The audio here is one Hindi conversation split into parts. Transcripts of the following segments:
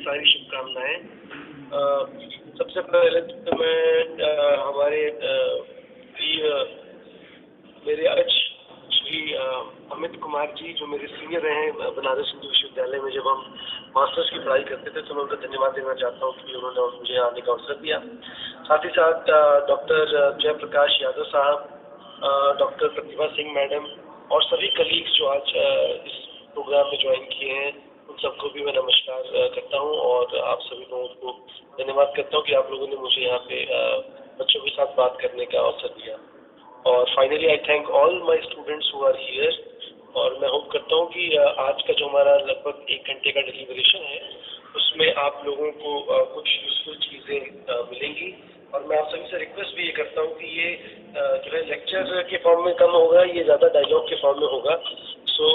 सारी शुभकामनाएं। सबसे पहले तो मैं हमारे मेरे श्री अमित कुमार जी जो मेरे सीनियर रहे हैं बनारस हिंदू विश्वविद्यालय में, जब हम मास्टर्स की पढ़ाई करते थे तो मैं उनका धन्यवाद देना चाहता हूँ कि उन्होंने मुझे आने का अवसर दिया। साथ ही साथ डॉक्टर जयप्रकाश यादव साहब, डॉक्टर प्रतिभा सिंह मैडम और सभी कलीग्स जो आज इस प्रोग्राम में ज्वाइन किए हैं, उन सबको भी मैं नमस्कार करता हूँ और आप सभी लोगों को धन्यवाद करता हूँ कि आप लोगों ने मुझे यहाँ पे बच्चों के साथ बात करने का अवसर दिया। और finally I thank all my students who are here, और मैं होप करता हूँ कि आज का जो हमारा लगभग 1 घंटे का डिलीवरेशन है उसमें आप लोगों को कुछ यूजफुल चीज़ें मिलेंगी। और मैं आप सभी से रिक्वेस्ट भी ये करता हूँ कि ये जो है लेक्चर के फॉर्म में कम होगा, ये ज़्यादा डायलॉग के फॉर्म में होगा। सो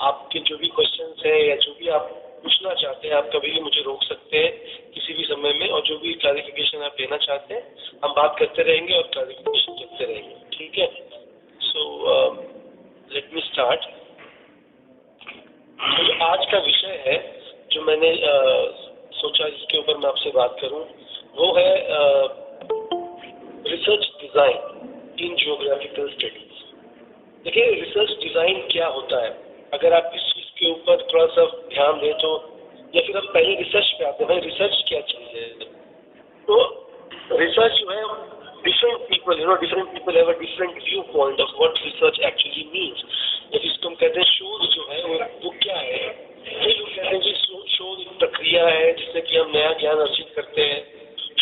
आपके जो भी क्वेश्चंस हैं या जो भी आप पूछना चाहते हैं, आप कभी भी मुझे रोक सकते हैं किसी भी समय में, और जो भी क्लैरिफिकेशन आप लेना चाहते हैं हम बात करते रहेंगे और क्लैरिफिकेशन करते रहेंगे, ठीक है। So let me start. तो आज का विषय है जो मैंने सोचा इसके ऊपर मैं आपसे बात करूं, वो है research design in geographical studies. देखिए, रिसर्च डिज़ाइन क्या होता है, अगर आप इस चीज़ के ऊपर थोड़ा सा ध्यान दें तो, या फिर हम पहले रिसर्च पे आते हैं, भाई रिसर्च क्या चीज़ है। तो रिसर्च जो है, different people have a different viewpoint of what research actually means। जब इसको हम कहते हैं शोध जो है वो क्या है, कई लोग कहते हैं कि शोध एक प्रक्रिया है जिससे कि हम नया ज्ञान अर्जित करते हैं।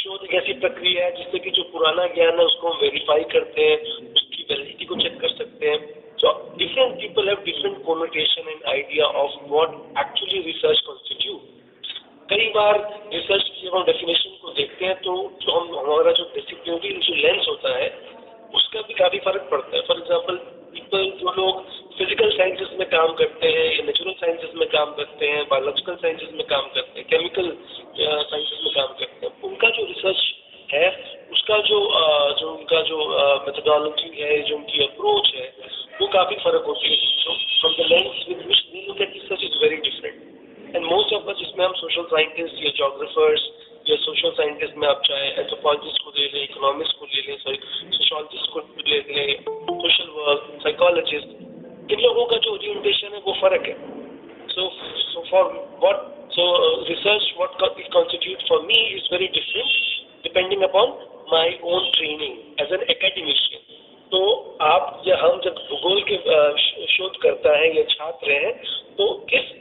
शोध एक ऐसी प्रक्रिया है जिससे कि जो पुराना ज्ञान है उसको हम वेरीफाई करते हैं, उसकी वैलिडिटी को चेक कर सकते हैं। So different people have different connotation and idea of what actually research constitutes। कई बार रिसर्च की जब हम डेफिनेशन को देखते हैं तो जो हमारा जो डिसिप्लिनरी जो लेंस होता है उसका भी काफ़ी फर्क पड़ता है। फॉर एग्जांपल, पीपल जो लोग फिजिकल साइंसेस में काम करते हैं या नेचुरल साइंसेस में काम करते हैं, बायोलॉजिकल साइंसेस में काम करते हैं, केमिकल साइंसेस में काम करते हैं, उनका जो रिसर्च है उसका जो उनका जो मेथोडोलॉजी है, जो उनकी अप्रोच है, वो काफ़ी फर्क होती है। So from the lens with which they look at research is very different. And most of us, जिसमें हम सोशल साइंटिस्ट या जोग्राफर्स या सोशल साइंटिस्ट में आप चाहे एंथ्रोपोलॉजिस्ट को ले लें, इकोनॉमिस्ट को ले लें, सोशियोलॉजिस्ट को ले लें, सोशल वर्क, साइकोलॉजिस्ट, इन लोगों का जो ओरिएंटेशन है वो फर्क है। So research what it constitutes for me is very different depending upon my own training as an academician। तो आप या हम जब भूगोल के शोधकर्ता हैं या छात्र हैं तो किस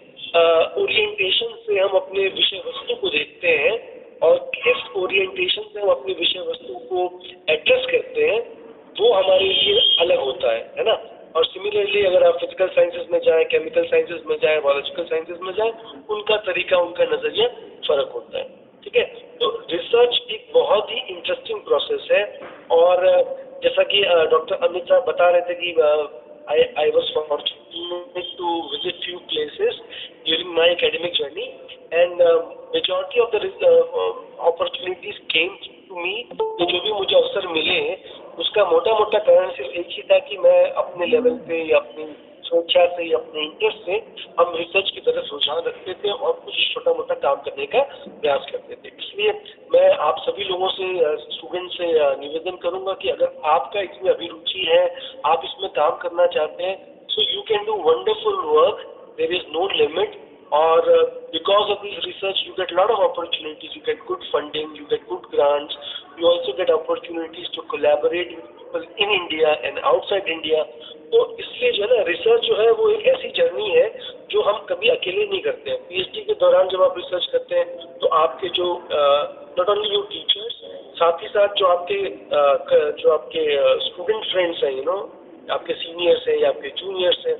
ओरिएंटेशन से हम अपने विषय वस्तु को देखते हैं और किस ओरिएंटेशन से हम अपने विषय वस्तु को एड्रेस करते हैं, वो हमारे लिए अलग होता है ना। और सिमिलरली अगर आप फिजिकल साइंसेस में जाएं, केमिकल साइंसेस में जाएं, बायोलॉजिकल साइंसेस में जाएं, उनका तरीका, उनका नजरिया फर्क होता है, ठीक है। तो रिसर्च एक बहुत ही इंटरेस्टिंग प्रोसेस है। और जैसा कि डॉक्टर अमित साहब बता रहे थे कि I was fortunate to visit few places during my academic journey, and majority of the opportunities came to me। तो जो भी मुझे अवसर मिले उसका मोटा कारण सिर्फ एक ही था कि मैं अपने लेवल पे या अपनी स्वेच्छा से या अपने इंटरेस्ट से हम रिसर्च की तरफ रुझान रखते थे और कुछ छोटा मोटा काम करने का प्रयास करते थे। इसलिए मैं आप सभी लोगों से, स्टूडेंट से निवेदन करूंगा कि अगर आपका इसमें अभिरुचि है, आप इसमें काम करना चाहते हैं, so you can do wonderful work, there is no limit. और because of this research you get a lot of opportunities, you get good funding, you get good grants, you also get opportunities to collaborate with people in India and outside India। तो इसलिए जो है ना, रिसर्च जो है वो एक ऐसी जर्नी है जो हम कभी अकेले नहीं करते हैं। पीएचडी के दौरान जब आप रिसर्च करते हैं तो आपके जो नॉट ओनली योर टीचर्स, साथ ही साथ जो आपके स्टूडेंट फ्रेंड्स हैं, आपके सीनियर्स हैं या आपके जूनियर्स हैं,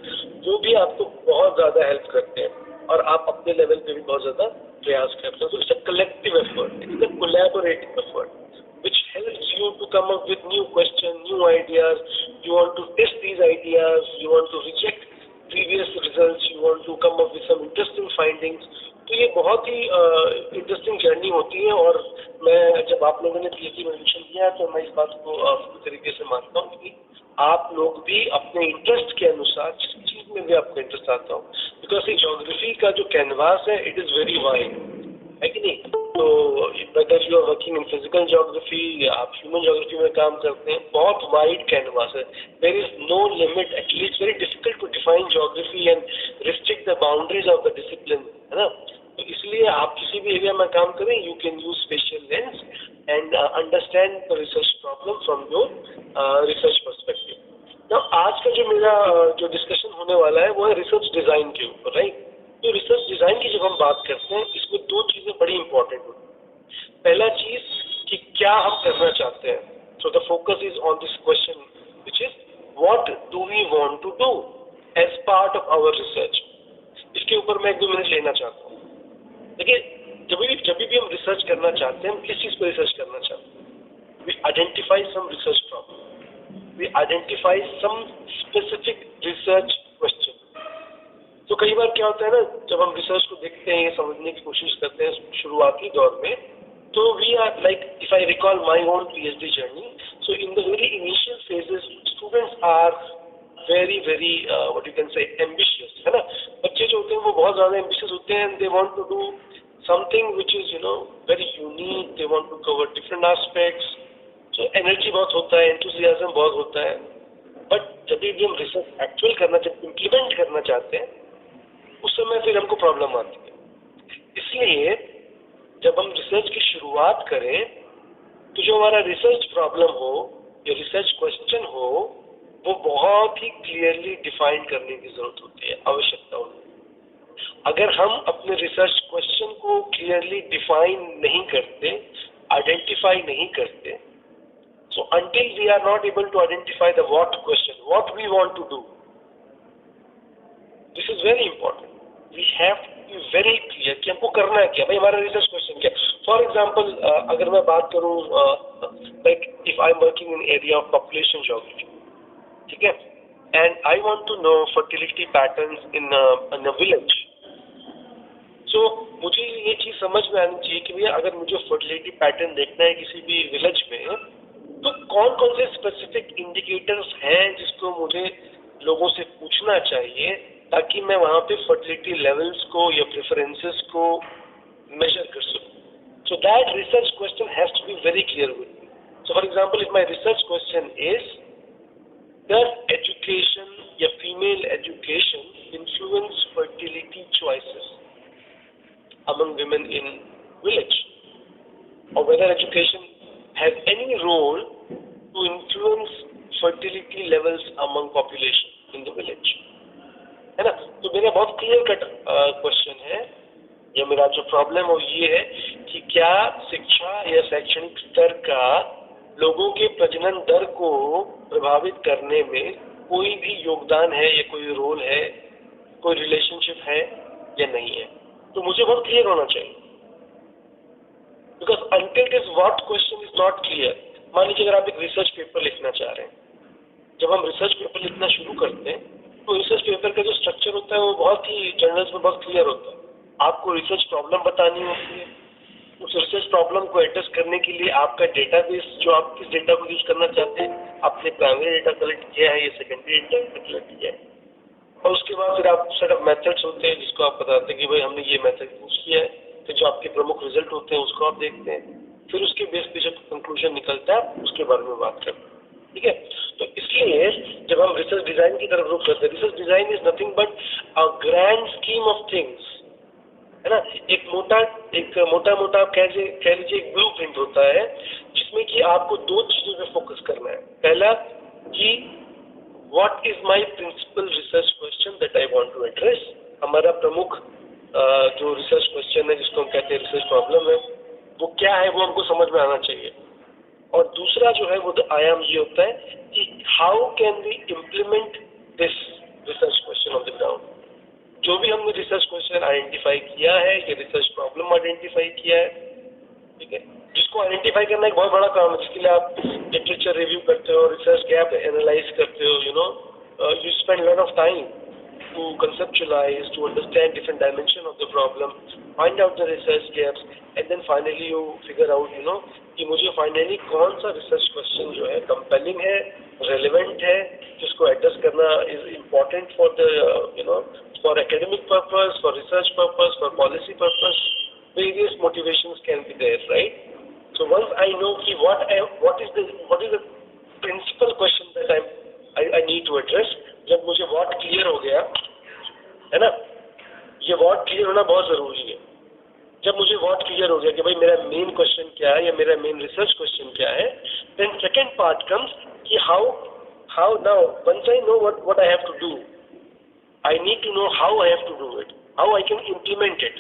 वो भी आपको बहुत ज़्यादा हेल्प करते हैं और आप अपने लेवल पे भी बहुत ज़्यादा प्रयास करते हैं। तो it's a collective effort, it's a collaborative effort which helps you to come up with new questions, new ideas. You want to test these ideas, you want to reject previous results, you want to come up with some interesting findings। तो ये बहुत ही इंटरेस्टिंग जर्नी होती है। और मैं जब आप लोगों ने पीएचडी में एडमिशन किया तो मैं इस बात को पूरी तरीके से मानता हूँ कि आप लोग भी अपने इंटरेस्ट के अनुसार जिस चीज़ में भी आपको इंटरेस्ट आता हो, बिकॉज ये ज्योग्राफी का जो कैनवास है इट इज़ वेरी वाइड। है कि नहीं? तो whether you are working in physical geography, आप ह्यूमन ज्योग्राफी में काम करते हैं, बहुत वाइड कैनवास है, there is no limit. Actually it's very difficult to define geography and restrict the boundaries of the discipline, है ना? तो इसलिए आप किसी भी एरिया में काम करें, you can use special lens and understand the research problem from your research perspective. Now आज का जो मेरा जो डिस्कशन होने वाला है वो है रिसर्च डिजाइन के ऊपर, राइट? तो रिसर्च डिजाइन की जब हम बात करते हैं, इसमें दो चीजें बड़ी इंपॉर्टेंट होती हैं। पहला चीज कि क्या हम करना चाहते हैं, so the focus is on this question which is what do we want to do as part of our research. इसके ऊपर मैं 1-2 मिनट लेना चाहता हूँ। देखिए, जब भी हम रिसर्च करना चाहते हैं, हम किस चीज पर रिसर्च करना चाहते हैं? We identify some research problem, we identify some specific research question. तो कई बार क्या होता है ना, जब हम रिसर्च को देखते हैं, समझने की कोशिश करते हैं शुरुआती दौर में, तो we are like, if I recall my own PhD journey, so in the very initial phases students are very what you can say ambitious, है ना? बच्चे जो होते हैं वो बहुत ज्यादा एम्बिशियस होते हैं, they want to do something which is very unique, they want to cover different aspects, so energy बहुत होता है, एंथुसियाज्म बहुत होता है। बट जब भी हम रिसर्च एक्चुअल करना, जब इम्प्लीमेंट करना चाहते हैं, उस समय फिर हमको प्रॉब्लम आती है। इसलिए जब हम रिसर्च की शुरुआत करें, तो जो हमारा रिसर्च प्रॉब्लम हो या रिसर्च क्वेश्चन हो, वो बहुत ही क्लियरली डिफाइन करने की जरूरत होती है, आवश्यकता होती है। अगर हम अपने रिसर्च क्वेश्चन को क्लियरली डिफाइन नहीं करते, आइडेंटिफाई नहीं करते, so until we are not able to identify the what question, what we want to do, this is very important. We have to be very clear कि हमको करना है क्या, भाई हमारा रिसर्च क्वेश्चन क्या। फॉर एग्जाम्पल, अगर मैं बात करूँ, like if I am working in area of population geography, ठीक है, and I want to know fertility patterns in a village. So मुझे ये चीज समझ में आनी चाहिए कि भैया अगर मुझे फर्टिलिटी पैटर्न देखना है किसी भी विलेज में, तो कौन कौन से स्पेसिफिक इंडिकेटर्स हैं जिसको मुझे लोगों से पूछना चाहिए, ताकि मैं वहां पे फर्टिलिटी लेवल्स को या प्रेफरेंसेस को मेजर कर सकूं। So that research question has to be very clear with me. So for example, if my research question is does education या female education influence fertility choices among women in village, or whether education has any role to influence fertility levels among population in the village, है ना? तो मेरा बहुत क्लियर कट क्वेश्चन है, या मेरा जो प्रॉब्लम है वो ये है कि क्या शिक्षा या शैक्षणिक स्तर का लोगों के प्रजनन दर को प्रभावित करने में कोई भी योगदान है या कोई रोल है, कोई रिलेशनशिप है या नहीं है। तो मुझे बहुत क्लियर होना चाहिए, because until this what question is not clear. मान लीजिए अगर आप एक रिसर्च पेपर लिखना चाह रहे हैं, जब हम रिसर्च पेपर लिखना शुरू करते हैं, तो रिसर्च पेपर का जो स्ट्रक्चर होता है वो बहुत ही जर्नल्स में बहुत क्लियर होता है। आपको रिसर्च प्रॉब्लम बतानी होती है, उस रिसर्च प्रॉब्लम को एड्रेस करने के लिए आपका डेटाबेस, जो आप किस डेटा को यूज करना चाहते हैं, आपने प्राइमरी डेटा कलेक्ट किया है या सेकेंडरी डेटा कलेक्ट किया है, और उसके बाद फिर आप सेट ऑफ मेथड्स होते हैं जिसको आप बताते हैं कि भाई हमने ये मेथड यूज किया है, फिर जो आपके प्रमुख रिजल्ट होते हैं उसको आप देखते हैं, फिर उसके बेस पे जब कंक्लूजन निकलता है उसके बारे में बात करते हैं, ठीक है। तो इसलिए जब हम रिसर्च डिजाइन की तरफ रुख करते हैं, research design is nothing but a grand scheme of things, है ना? एक मोटा आप कह लीजिए एक ब्लूप्रिंट होता है, जिसमें कि आपको दो चीजों पे फोकस करना है। पहला कि what is my principal research question that I want to address, हमारा प्रमुख जो रिसर्च क्वेश्चन है जिसको हम कहते हैं रिसर्च प्रॉब्लम है, वो क्या है, वो हमको समझ में आना चाहिए। और दूसरा जो है वो आयाम ये होता है कि how can we implement this research question on the ground. जो भी हमने रिसर्च क्वेश्चन आइडेंटिफाई किया है या रिसर्च प्रॉब्लम आइडेंटिफाई किया है, ठीक है, जिसको आइडेंटिफाई करना एक बहुत बड़ा काम है, जिसके लिए आप लिटरेचर रिव्यू करते हो, रिसर्च गैप एनालाइज करते हो, you spend a lot of time to conceptualize, to understand different dimension of the problem, find out the research gaps, and then finally you figure out, कि मुझे फाइनली कौन सा रिसर्च क्वेश्चन जो है कंपेलिंग है, रेलेवेंट है, जिसको एड्रेस करना is important for the for academic purpose, for research purpose, for policy purpose, various motivations can be there, right? So once I know कि what is the principal question that I need to address, जब मुझे what clear हो गया, है ना, ये what clear होना बहुत जरूरी है। जब मुझे what clear हो गया कि भाई मेरा main question क्या है या मेरा main research question क्या है, then second part comes कि how now once I know what I have to do, I need to know how I have to do it, how I can implement it,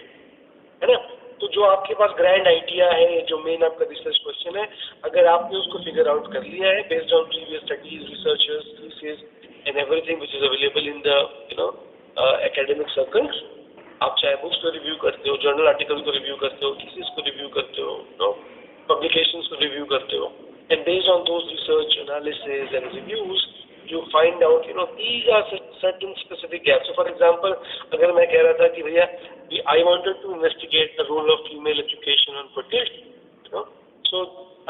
है ना। तो जो आपके पास ग्रैंड आइडिया है, जो मेन आपका रिसर्च क्वेश्चन है, अगर आपने उसको फिगर आउट कर लिया है based on previous studies, researchers, thesis and everything which is available in the academic circles, आप चाहे बुक्स को रिव्यू करते हो, जर्नल आर्टिकल को रिव्यू करते हो, थीसिस को रिव्यू करते हो, पब्लिकेशंस को रिव्यू करते हो, and based on those research analysis and reviews you find out, these are certain specific gaps. So for example, अगर मैं कह रहा था कि भैया I wanted to investigate the role of female education on fertility, so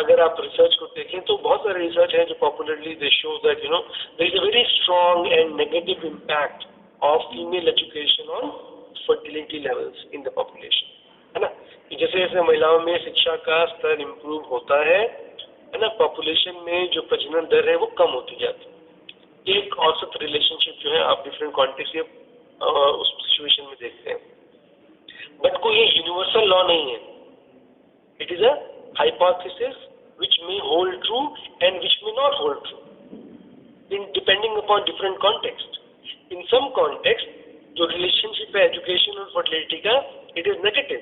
अगर आप रिसर्च को देखें तो बहुत सारे रिसर्च हैं जो popularly they show that there is a very strong and negative impact of female education on fertility levels in the population, है ना। जैसे जैसे महिलाओं में शिक्षा का स्तर इम्प्रूव होता है ना, पॉपुलेशन में जो प्रजनन दर है वो कम होती जाती है। एक औसत रिलेशनशिप जो है आप डिफरेंट कॉन्टेक्स्ट में उस सिचुएशन में देखते हैं, बट कोई ये यूनिवर्सल लॉ नहीं है। It is a hypothesis which may hold true and which may not hold true in depending upon different context. In some context जो रिलेशनशिप है एजुकेशन और फर्टिलिटी का, it is negative.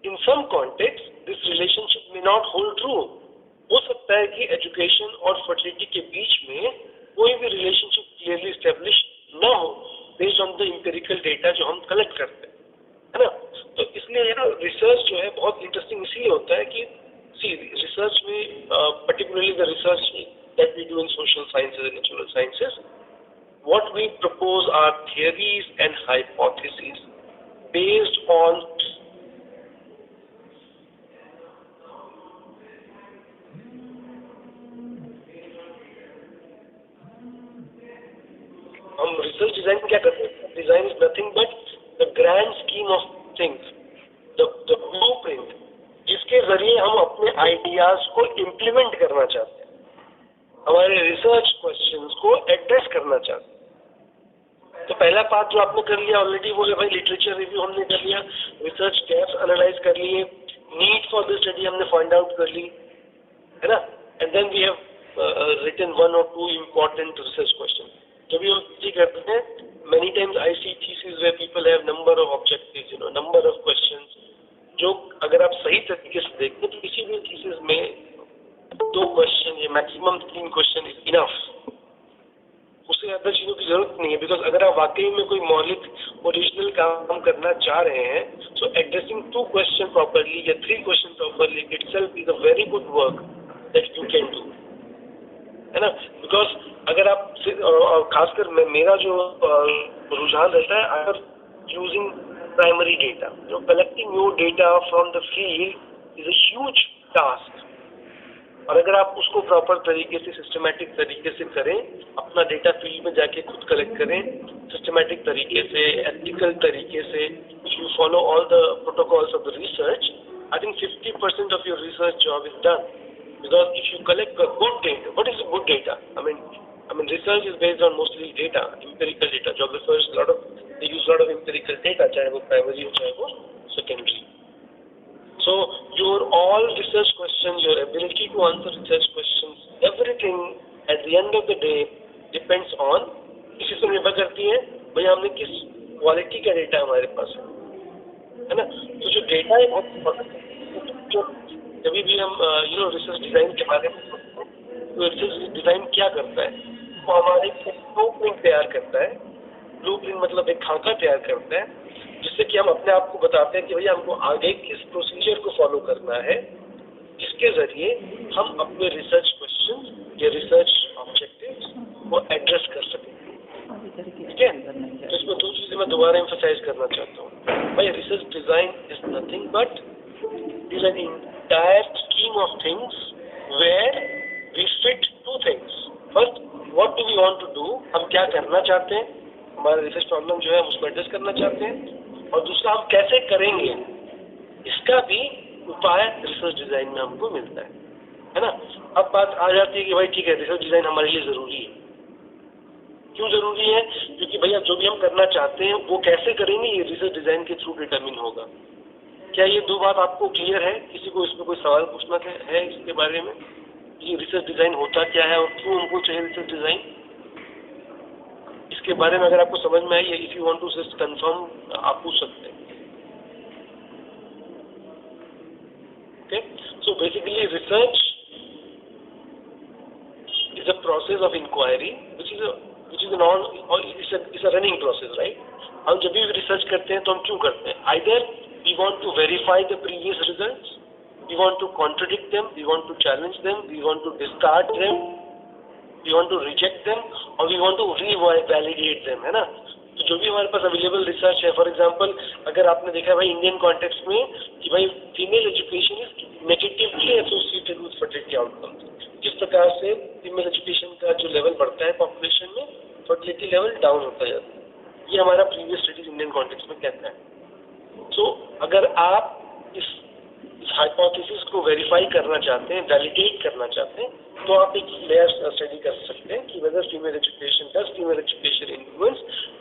In some context this relationship may not hold true. हो सकता है कि एजुकेशन और फर्टिलिटी के बीच में कोई भी रिलेशनशिप क्लियरली स्टेब्लिश ना हो based on the empirical data जो हम कलेक्ट करते हैं, है ना। तो इसलिए रिसर्च जो है बहुत इंटरेस्टिंग इसलिए होता है कि रिसर्च में particularly the research that we do in social sciences and natural sciences, what we propose are theories and hypothesis based on हम रिसर्च डिजाइन क्या करते हैं? Design is nothing but the grand scheme of things, the blueprint, जिसके जरिए हम अपने आइडियाज को इम्प्लीमेंट करना चाहते हैं, हमारे रिसर्च क्वेश्चंस को एड्रेस करना चाहते हैं। तो पहला पार्ट जो आपने कर लिया ऑलरेडी वो है भाई लिटरेचर रिव्यू हमने कर लिया, रिसर्च गैप्स एनालाइज कर लिए, नीड फॉर द स्टडी हमने फाइंड आउट कर ली, है ना, and then we have written 1 or 2 important research question. जब ये चीज करते हैं, many times I see theses where people have number of objectives, number of questions, जो अगर आप सही तरीके से देखते तो किसी भी थीसिस में 2 क्वेश्चन या मैक्सिमम 3 क्वेश्चन इज इनफ, उससे ज्यादा चीजों की जरूरत नहीं है। बिकॉज अगर आप वाकई में कोई मौलिक ओरिजिनल काम करना चाह रहे हैं, सो एड्रेसिंग 2 क्वेश्चन प्रॉपरली या 3 question properly itself is a very good work that you can do, है ना। बिकॉज अगर आप खासकर मेरा जो रुझान रहता है, I R using primary data, collecting your data from the field is a huge task, और अगर आप उसको प्रॉपर तरीके से सिस्टमैटिक तरीके से करें, अपना डेटा फील्ड में जाके खुद कलेक्ट करें सिस्टमैटिक तरीके से, एथिकल तरीके से, if you follow all the protocols of the research, I think 50% of your research job is done. Because if you collect a good data, what is a good data? I mean, research is based on mostly data, empirical data. Geographers they use a lot of empirical data, चाहे वो primary हो चाहे वो secondary. So your all research questions, your ability to answer research questions, everything at the end of the day depends on इसी से निर्भर करती है भैया हमने किस क्वालिटी का डेटा हमारे पास है ना। तो जो डेटा है बहुत जब भी हम रिसर्च डिजाइन के बारे में तो रिसर्च डिजाइन क्या करता है, वो हमारे ब्लूप्रिंट तैयार करता है। ब्लूप्रिंट मतलब एक खाका तैयार करता है, जिससे कि हम अपने आप को बताते हैं कि भैया हमको आगे किस प्रोसीजर को फॉलो करना है, जिसके जरिए हम अपने रिसर्च क्वेश्चन या रिसर्च ऑब्जेक्टिव्स को एड्रेस कर सकें। ठीक है, तो इसमें 2 चीजें मैं दोबारा एम्फसाइज करना चाहता हूँ। भाई research design is nothing but is an entire scheme of things where we fit 2 things. First, what do we want to do? हम क्या करना चाहते हैं, हमारा रिसर्च प्रॉब्लम जो है हम उसको एड्रेस करना चाहते हैं, और दूसरा हम कैसे करेंगे, इस इसका भी उपाय रिसर्च डिजाइन में हमको मिलता है ना। अब बात आ जाती है कि भाई ठीक है, रिसर्च डिजाइन हमारे लिए जरूरी है। क्यों जरूरी है? क्योंकि भैया जो भी हम करना चाहते हैं वो कैसे करेंगे, ये रिसर्च डिजाइन के थ्रू डिटरमिन होगा। क्या ये दो बात आपको क्लियर है? किसी को इसमें कोई सवाल पूछना है इसके बारे में, ये रिसर्च डिजाइन होता क्या है और क्यों हमको चाहिए रिसर्च डिजाइन? इसके बारे में अगर आपको समझ में आई, if you want to just confirm, आप पूछ सकते हैं। Okay, so basically research is a process of inquiry which is a running process, right. हम जब भी रिसर्च करते हैं तो हम क्यों करते हैं? Either we want to verify the previous results, we want to contradict them, we want to challenge them, we want to discard them, we want to reject them, और we want to revalidate them, है ना। तो जो भी हमारे पास अवेलेबल रिसर्च है, फॉर एग्जांपल अगर आपने देखा भाई इंडियन कॉन्टेक्स्ट में कि भाई female education is negatively associated with fertility outcomes, जिस प्रकार से फीमेल एजुकेशन का जो लेवल बढ़ता है पॉपुलेशन में, फर्टिलिटी लेवल डाउन होता जाता है। ये हमारा प्रीवियस स्टडीज इंडियन कॉन्टेक्स्ट में कहता है। तो अगर आप इस हाइपोथेसिस को वेरीफाई करना चाहते हैं, वैलिडेट करना चाहते हैं, तो आप एक लेयर स्टडी कर सकते हैं कि whether female education influence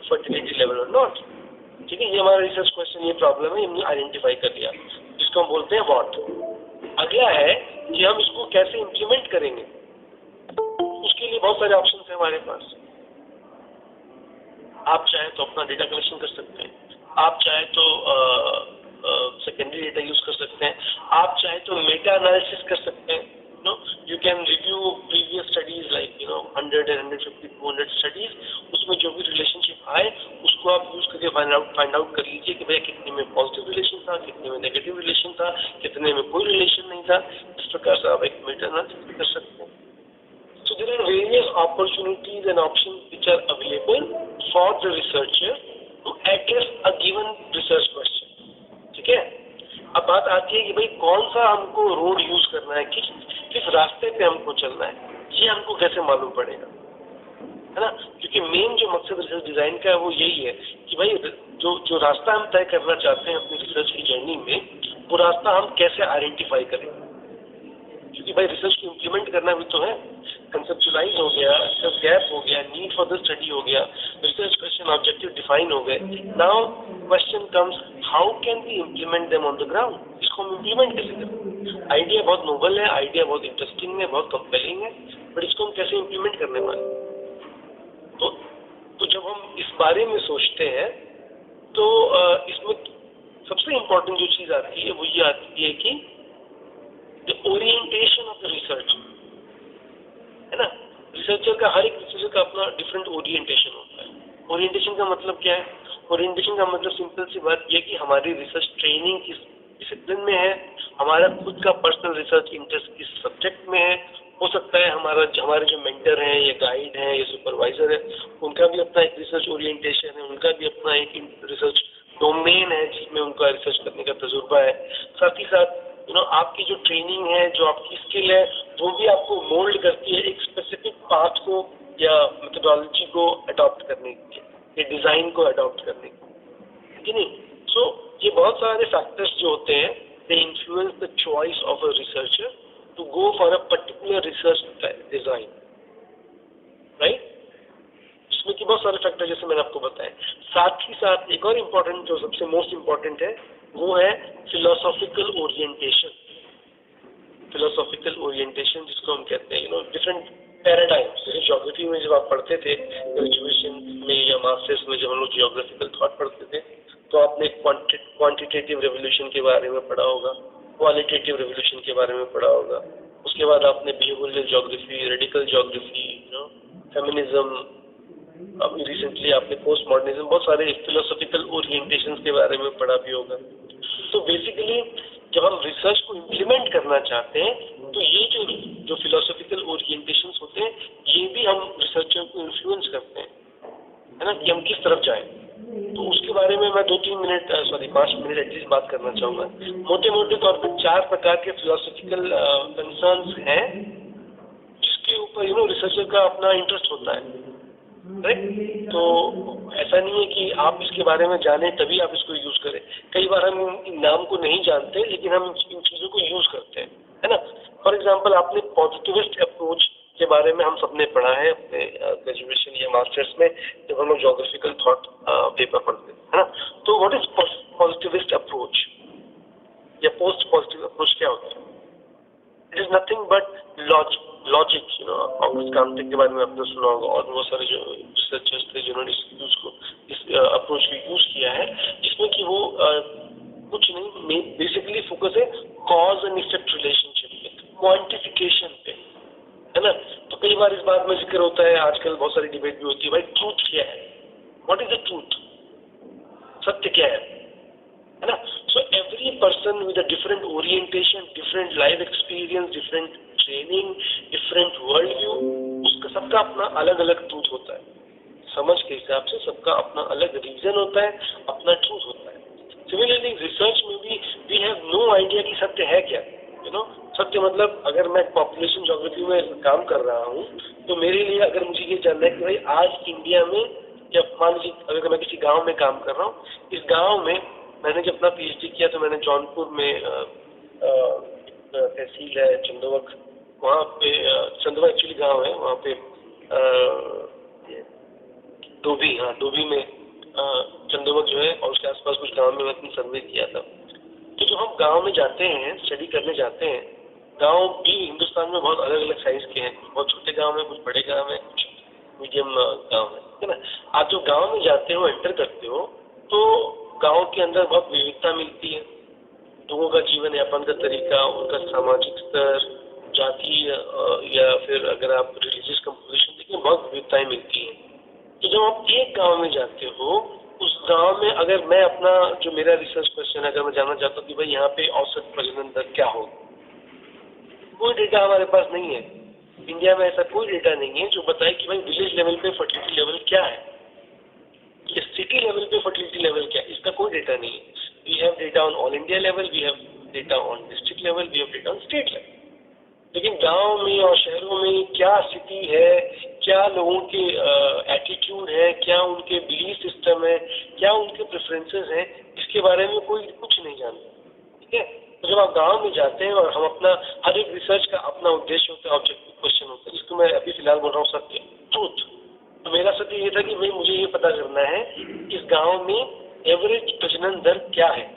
fertility level और नॉट। ठीक है, ये हमारा रिसर्च क्वेश्चन, ये प्रॉब्लम है, हमने आइडेंटिफाई कर लिया, जिसको हम बोलते हैं व्हाट। अगला है कि हम इसको कैसे इम्प्लीमेंट करेंगे। उसके लिए बहुत सारे ऑप्शन है हमारे पास। आप चाहे तो अपना डेटा कलेक्शन कर सकते हैं, आप चाहे तो सेकेंडरी डेटा यूज कर सकते हैं, आप चाहे तो मेटा एनालिसिस कर सकते हैं। You can review previous studies like 100 and 150 200 studies, उसमें जो भी रिलेशनशिप आए उसको आप यूज करके फाइंड आउट कर लीजिए कि भैया कितने में पॉजिटिव रिलेशन था, कितने में नेगेटिव रिलेशन था, कितने में कोई रिलेशन नहीं था। इस प्रकार से आप एक मेटा एनालिसिस कर सकते हैं। So there are various opportunities and options which are available for the researcher to address a given research question. ठीक है, अब बात आती है कि भाई कौन सा हमको रोड यूज करना है, किस रास्ते पे हमको चलना है, ये हमको कैसे मालूम पड़ेगा, है ना। क्योंकि मेन जो मकसद रिसर्च डिजाइन का है वो यही है कि भाई जो रास्ता हम तय करना चाहते हैं अपनी रिसर्च की जर्नी में, वो रास्ता हम कैसे आइडेंटिफाई करें। क्योंकि भाई रिसर्च को इम्प्लीमेंट करना भी तो है। कंसेप्चुलाइज हो गया, गैप हो गया, नीड फॉर द स्टडी हो गया, रिसर्च क्वेश्चन ऑब्जेक्टिव डिफाइन हो गए। Now question comes, how can we implement them on the ground. इसको हम इम्प्लीमेंट कैसे करें? आइडिया बहुत नोबल है, आइडिया बहुत इंटरेस्टिंग है, बहुत कंपेलिंग है, बट इसको हम कैसे इम्प्लीमेंट करने वाले। तो जब हम इस बारे में सोचते हैं तो इसमें सबसे इम्पोर्टेंट जो चीज आती है वो ये आती है कि the orientation of the research, है ना। रिसर्चर का, हर एक रिसर्चर का अपना डिफरेंट ओरिएंटेशन होता है। ओरिएंटेशन का मतलब क्या है? ओरिएंटेशन का मतलब सिंपल सी बात यह कि हमारी रिसर्च ट्रेनिंग किस डिसिप्लिन में है, हमारा खुद का पर्सनल रिसर्च इंटरेस्ट किस सब्जेक्ट में है। हो सकता है हमारे जो मेंटर हैं या गाइड हैं या सुपरवाइजर है, उनका भी अपना एक रिसर्च ओरिएंटेशन है, उनका भी अपना एक रिसर्च डोमेन है जिसमें उनका रिसर्च करने का तजुर्बा है। साथ ही साथ आपकी जो ट्रेनिंग है, जो आपकी स्किल है, वो भी आपको मोल्ड करती है एक स्पेसिफिक पाथ को या मेथोडोलॉजी को अडॉप्ट करने के लिए, या डिजाइन को अडॉप्ट करने के लिए, नहीं। सो ये बहुत सारे फैक्टर्स जो होते हैं, they influence the choice of a researcher to go for a particular research design, right. इसमें की बहुत सारे फैक्टर जैसे मैंने आपको बताया। साथ ही साथ एक और इम्पोर्टेंट, जो सबसे मोस्ट इम्पोर्टेंट है, वो है फिलोसॉफिकल ओरिएंटेशन। फिलोसॉफिकल ओरिएंटेशन जिसको हम कहते हैं डिफरेंट पैराडाइम्स। जैसे ज्योग्राफी में जब आप पढ़ते थे ग्रेजुएशन में या मास्टर्स में, जब हम लोग जियोग्राफिकल थॉट पढ़ते थे, तो आपने क्वांटिटेटिव रेवोल्यूशन के बारे में पढ़ा होगा, क्वालिटेटिव रेवोल्यूशन के बारे में पढ़ा होगा। उसके बाद आपने behavioural geography, radical geography, feminism, अभी रिसेंटली आपने पोस्ट मॉडर्निज्म, बहुत सारे फिलोसॉफिकल ओरिएंटेशंस के बारे में पढ़ा भी होगा। तो बेसिकली जब हम रिसर्च को इम्प्लीमेंट करना चाहते हैं तो ये जो फिलोसॉफिकल ओरिएंटेशंस होते हैं, ये भी हम रिसर्चर को इन्फ्लुएंस करते हैं, है ना, कि हम किस तरफ जाएं। तो उसके बारे में मैं 5 मिनट एटलीस्ट बात करना चाहूँगा। मोटे मोटे तौर पर 4 प्रकार के फिलोसॉफिकल कंसर्न्स हैं जिसके ऊपर रिसर्चर का अपना इंटरेस्ट होता है। राइट। तो ऐसा नहीं है कि आप इसके बारे में जाने तभी आप इसको यूज करें। कई बार हम इन नाम को नहीं जानते लेकिन हम इन चीजों को यूज करते हैं, है ना। फॉर एग्जाम्पल आपने पॉजिटिविस्ट अप्रोच के बारे में हम सबने पढ़ा है अपने ग्रेजुएशन या मास्टर्स में, जब हम लोग जोग्राफिकल थॉट पेपर पढ़ते हैं, है ना। तो व्हाट इज पॉजिटिविस्ट अप्रोच या पोस्ट पॉजिटिव अप्रोच क्या होता है? It is nothing but logic, you know. August कांटे के बारे में आपने सुना होगा और बहुत सारे जो रिसर्चर्स थे जिन्होंने इस अप्रोच को यूज किया है, जिसमें कि वो कुछ नहीं, बेसिकली फोकस है कॉज एंड इफेक्ट रिलेशनशिप पे, क्वांटिफिकेशन पे, है ना। तो कई बार इस बात में जिक्र होता है, आजकल बहुत सारी डिबेट भी होती है, भाई ट्रूथ क्या है, व्हाट इज द ट्रूथ, सत्य क्या है ना। So every person with a different orientation, different life experience, different training, different world view, उसका सबका अपना अलग अलग ट्रूथ होता है। समझ के हिसाब से सबका अपना अलग रीजन होता है, अपना ट्रूथ होता है। सिमिलरली रिसर्च में भी वी हैव नो आइडिया कि सत्य है क्या, यू नो। सत्य मतलब अगर मैं पॉपुलेशन ज्योग्राफी में काम कर रहा हूँ तो मेरे लिए अगर मुझे ये जानना है कि भाई आज इंडिया में, या मान लीजिए अगर मैं किसी गांव में काम कर रहा हूँ, इस गांव में मैंने जब अपना पीएचडी किया तो मैंने जौनपुर में तहसील है चंदोवक, वहाँ पे चंदोवक एक्चुअली गांव है, वहाँ पे डोभी, हाँ डोभी में चंदोवक जो है और उसके आसपास कुछ गांव में मैंने सर्वे किया था। तो जब हम गांव में जाते हैं, स्टडी करने जाते हैं, गांव भी हिंदुस्तान में बहुत अलग अलग साइज के हैं, बहुत छोटे गांव में, कुछ बड़े गांव में, कुछ मीडियम गांव है ना। आप जो गांव में जाते हो, एंटर करते हो, तो गांव के अंदर बहुत विविधता मिलती है। लोगों का जीवन यापन का तरीका, उनका सामाजिक स्तर, जातीय या फिर अगर आप रिलीजियस कंपोजिशन देखें, बहुत विविधताएं मिलती हैं। तो जब आप एक गांव में जाते हो, उस गांव में अगर मैं अपना जो मेरा रिसर्च क्वेश्चन है, अगर मैं जानना चाहता हूँ कि भाई यहाँ पे औसत प्रजनन दर क्या हो, कोई डेटा हमारे पास नहीं है। इंडिया में ऐसा कोई डेटा नहीं है जो बताए कि भाई विलेज लेवल पे फर्टिलिटी लेवल क्या है, या सिटी लेवल पे फर्टिलिटी लेवल क्या है, इसका कोई डेटा नहीं है। We have data on all India level, we have data on district level, we have data on state level. लेकिन गांव में और शहरों में क्या स्थिति है, क्या लोगों के एटीट्यूड है, क्या उनके बिलीफ सिस्टम है, क्या उनके प्रेफरेंसेस हैं, इसके बारे में कोई कुछ नहीं जानता, ठीक है। तो जब आप गांव में जाते हैं, और हम अपना हर एक रिसर्च का अपना उद्देश्य होता है, ऑब्जेक्टिव क्वेश्चन होता है, जिसको मैं अभी फिलहाल बोल रहा हूँ सत्य, ट्रूथ। तो मेरा सत्य ये था कि भाई मुझे ये पता करना है इस गाँव में एवरेज प्रजनन दर क्या है।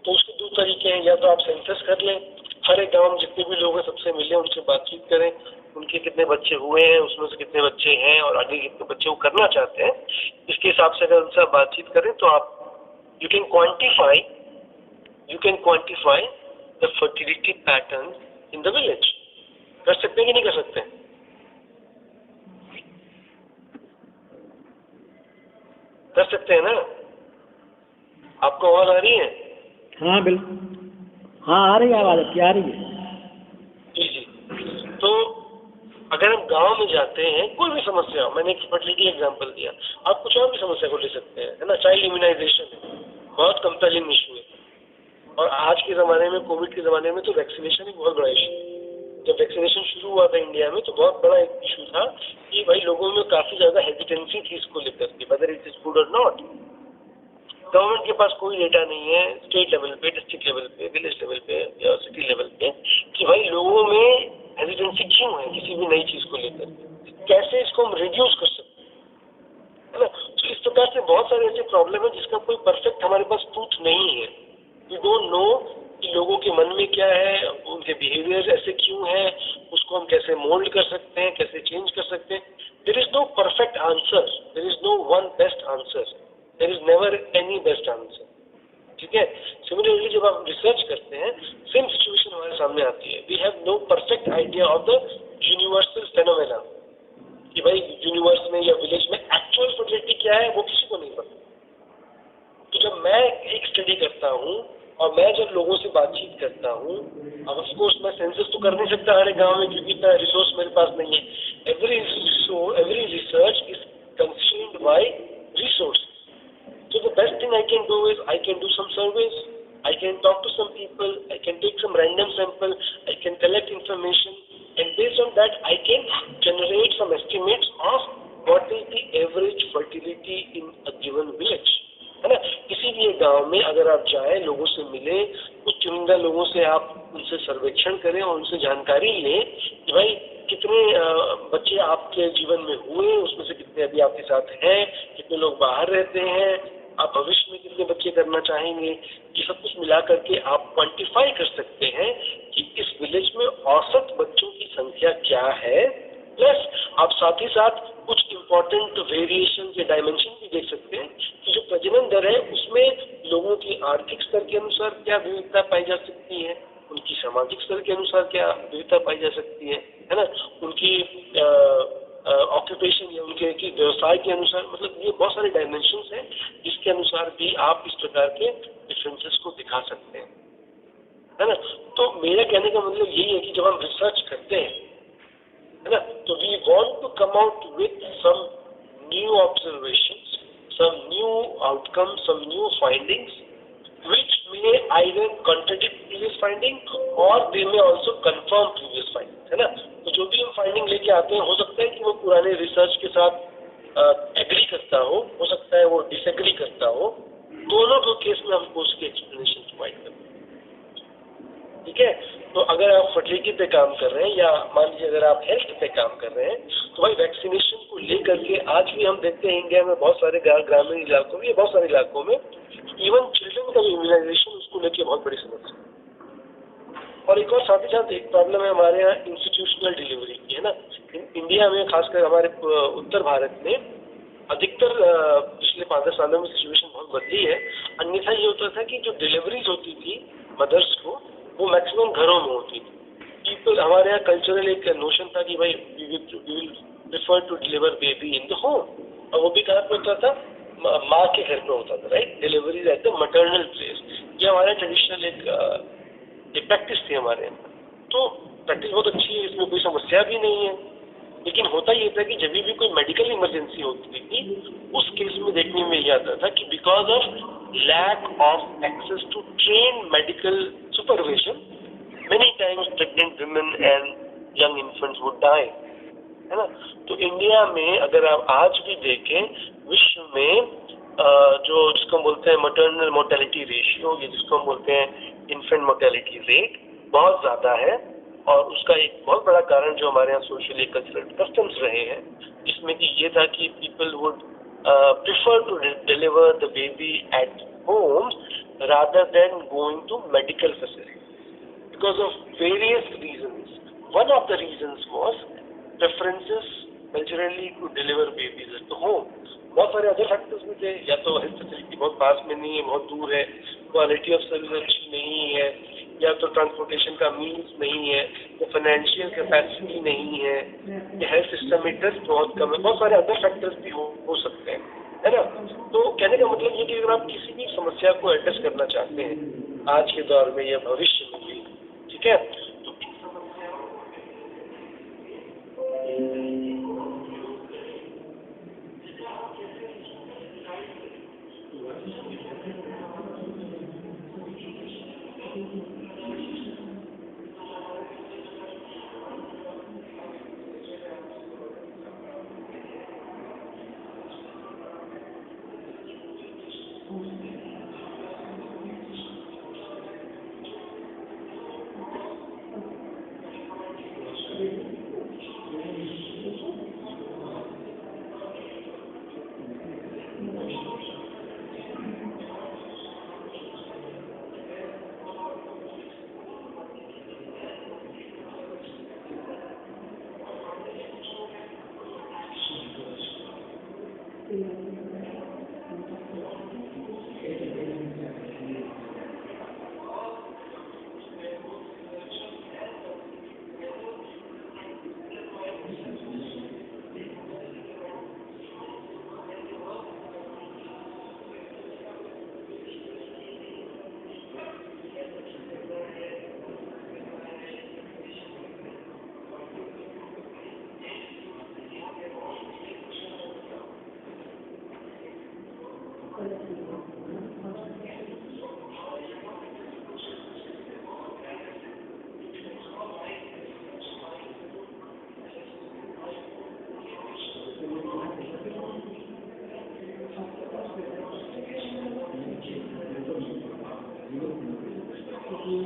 तो उसके दो तरीके हैं, या तो आप सेंसस कर लें, हर एक गांव में जितने भी लोग हैं सबसे मिलें, उनसे बातचीत करें, उनके कितने बच्चे हुए हैं, उसमें से कितने बच्चे हैं और आगे कितने बच्चे वो करना चाहते हैं, इसके हिसाब से अगर उनसे बातचीत करें तो आप you can quantify the fertility pattern in the village. कर सकते हैं कि नहीं कर सकते? कर सकते हैं ना? आपको आवाज आ रही है? हाँ बिल्कुल, हाँ आ रही है आवाज, आपकी आ रही है। जी जी। तो अगर हम गांव में जाते हैं, कोई भी समस्या हो, मैंने एक फर्टिलिटी एग्जांपल दिया, आप कुछ और भी समस्या को ले सकते हैं, है ना। चाइल्ड इम्यूनाइजेशन है, बहुत कंपेलिंग इशू है, और आज के ज़माने में, कोविड के ज़माने में तो वैक्सीनेशन एक बहुत बड़ा इशू है। जब वैक्सीनेशन शुरू हुआ था इंडिया में तो बहुत बड़ा एक इशू था कि भाई लोगों में काफ़ी ज़्यादा हेजिटेंसी थी इसको लेकर के, वेदर इट इज गुड और नॉट। गवर्नमेंट के पास कोई डेटा नहीं है, स्टेट लेवल पे, डिस्ट्रिक्ट लेवल पे, विलेज लेवल पे या सिटी लेवल पे, कि भाई लोगों में हेजिटेंसी क्यों है किसी भी नई चीज़ को लेकर, कैसे इसको हम रिड्यूस कर सकते हैं, है ना। तो इस प्रकार से बहुत सारे ऐसे प्रॉब्लम है जिसका कोई परफेक्ट हमारे पास ट्रूथ नहीं है। वी डोंट नो कि लोगों के मन में क्या है, उनके बिहेवियर ऐसे क्यों है, उसको हम कैसे मोल्ड कर सकते हैं, कैसे चेंज कर सकते हैं। There is no perfect answer, there is no one best answer, there is never any best answer, ठीक है। सिमिलरली जब आप रिसर्च करते हैं, सेम सिचुएशन हमारे सामने आती है। We have no perfect idea of the universal phenomena, कि भाई यूनिवर्स में या विलेज में एक्चुअल फर्टिलिटी क्या है वो किसी को नहीं पता। तो जब मैं एक स्टडी करता हूँ और मैं जब लोगों से बातचीत करता हूँ, अब ऑफ कोर्स मैं सेंसस तो कर नहीं सकता हर एक गाँव में, क्योंकि इतना रिसोर्स मेरे पास नहीं है। Every research is constrained by resource. So the best thing I can do is I can do some surveys, I can talk to some people, I can take some random sample, I can collect information, and based on that I can generate some estimates of what is the average fertility in a given village, है ना। किसी भी गांव में अगर आप जाएं, लोगों से मिले, कुछ चुनिंदा लोगों से आप उनसे सर्वेक्षण करें और उनसे जानकारी लें कि भाई कितने बच्चे आपके जीवन में हुए, उसमें से कितने अभी आपके साथ हैं, कितने लोग बाहर रहते हैं, आप भविष्य में कितने बच्चे करना चाहेंगे, ये सब कुछ मिला करके आप क्वांटिफाई कर सकते हैं कि इस विलेज में औसत बच्चों की संख्या क्या है। प्लस आप साथ ही साथ कुछ इंपॉर्टेंट वेरिएशन या डायमेंशन भी देख सकते हैं कि जो प्रजनन दर है उसमें लोगों की आर्थिक स्तर के अनुसार क्या विविधता पाई जा सकती है, उनकी सामाजिक स्तर के अनुसार क्या विविधता पाई जा सकती है ना, उनकी ऑक्यूपेशन या उनके की व्यवसाय के अनुसार, मतलब ये बहुत सारे डायमेंशंस हैं जिसके अनुसार भी आप इस प्रकार के डिफरेंसेस को दिखा सकते हैं, है ना। तो मेरा कहने का मतलब यही है कि जब हम रिसर्च करते हैं, है ना, तो we want to come out with some new observations, some new outcomes, some new findings which may either contradict previous finding or they may also confirm previous findings, है ना। तो जो भी हम फाइंडिंग लेके आते हैं, हो सकता है कि वो पुराने रिसर्च के साथ एग्री करता हो सकता है वो डिसएग्री करता हो, दोनों दो केस में हमको उसकी एक्सप्लेनेशन प्रोवाइड करते हैं, ठीक है। तो अगर आप फर्टिलिटी पे काम कर रहे हैं या मान लीजिए अगर आप हेल्थ पे काम कर रहे हैं, तो भाई वैक्सीनेशन को लेकर के आज भी हम देखते हैं इंडिया में बहुत सारे ग्रामीण इलाकों में, बहुत सारे इलाकों में इवन चिल्ड्रन का इम्यूनाइजेशन उसको लेके बहुत बड़ी समस्या है। और एक और साथ ही साथ एक प्रॉब्लम है हमारे यहाँ इंस्टीट्यूशनल डिलीवरी की, है ना। इंडिया में खासकर हमारे उत्तर भारत में अधिकतर पिछले 5-10 सालों में सिचुएशन बहुत बदली है। अन्यथा ये होता था कि जो डिलीवरीज होती थी मदर्स को, वो मैक्सिमम घरों में होती थी। पीपल, हमारे यहाँ कल्चरल एक नोशन था कि भाई we will prefer to deliver baby in the home, और वो भी कहाँ पे होता था, माँ के घर पे होता था, right. Delivery at the maternal place, ये हमारा ट्रेडिशनल एक प्रैक्टिस थी हमारे यहाँ। तो प्रैक्टिस बहुत अच्छी है, इसमें कोई समस्या भी नहीं है। लेकिन होता ये था कि जब भी कोई मेडिकल इमरजेंसी होती थी, उस केस में देखने में ये आता था कि because of lack of access to train medical supervision, many times pregnant women and young infants would die, है ना। तो इंडिया में अगर आप आज भी देखें, विश्व में जो जिसको हम बोलते हैं मटर्नल मोर्टेलिटी रेशियो, या जिसको हम बोलते हैं इन्फेंट मोर्टेलिटी रेट, बहुत ज़्यादा है। और उसका एक बहुत बड़ा कारण जो हमारे यहाँ सोशली कल्चरल कस्टम्स रहे हैं, जिसमें कि ये था कि people would prefer to deliver the baby at home rather than going to medical facility because of various reasons. One of the reasons was preferences culturally to deliver babies at the home. बहुत सारे अदर फैक्टर्स भी थे, या तो हेल्थ फैसिलिटी बहुत पास में नहीं है, बहुत दूर है, क्वालिटी ऑफ सर्विस अच्छी नहीं है, या तो ट्रांसपोर्टेशन का मीन्स नहीं है, या फाइनेंशियल कैपेसिटी नहीं है, या हेल्थ सिस्टम में ट्रस्ट बहुत कम है। बहुत सारे अदर फैक्टर्स भी हो सकते हैं, है ना। तो कहने का मतलब ये कि अगर आप किसी भी समस्या को एड्रेस करना चाहते हैं आज के दौर में या भविष्य में भी, ठीक है, तो डिपेंड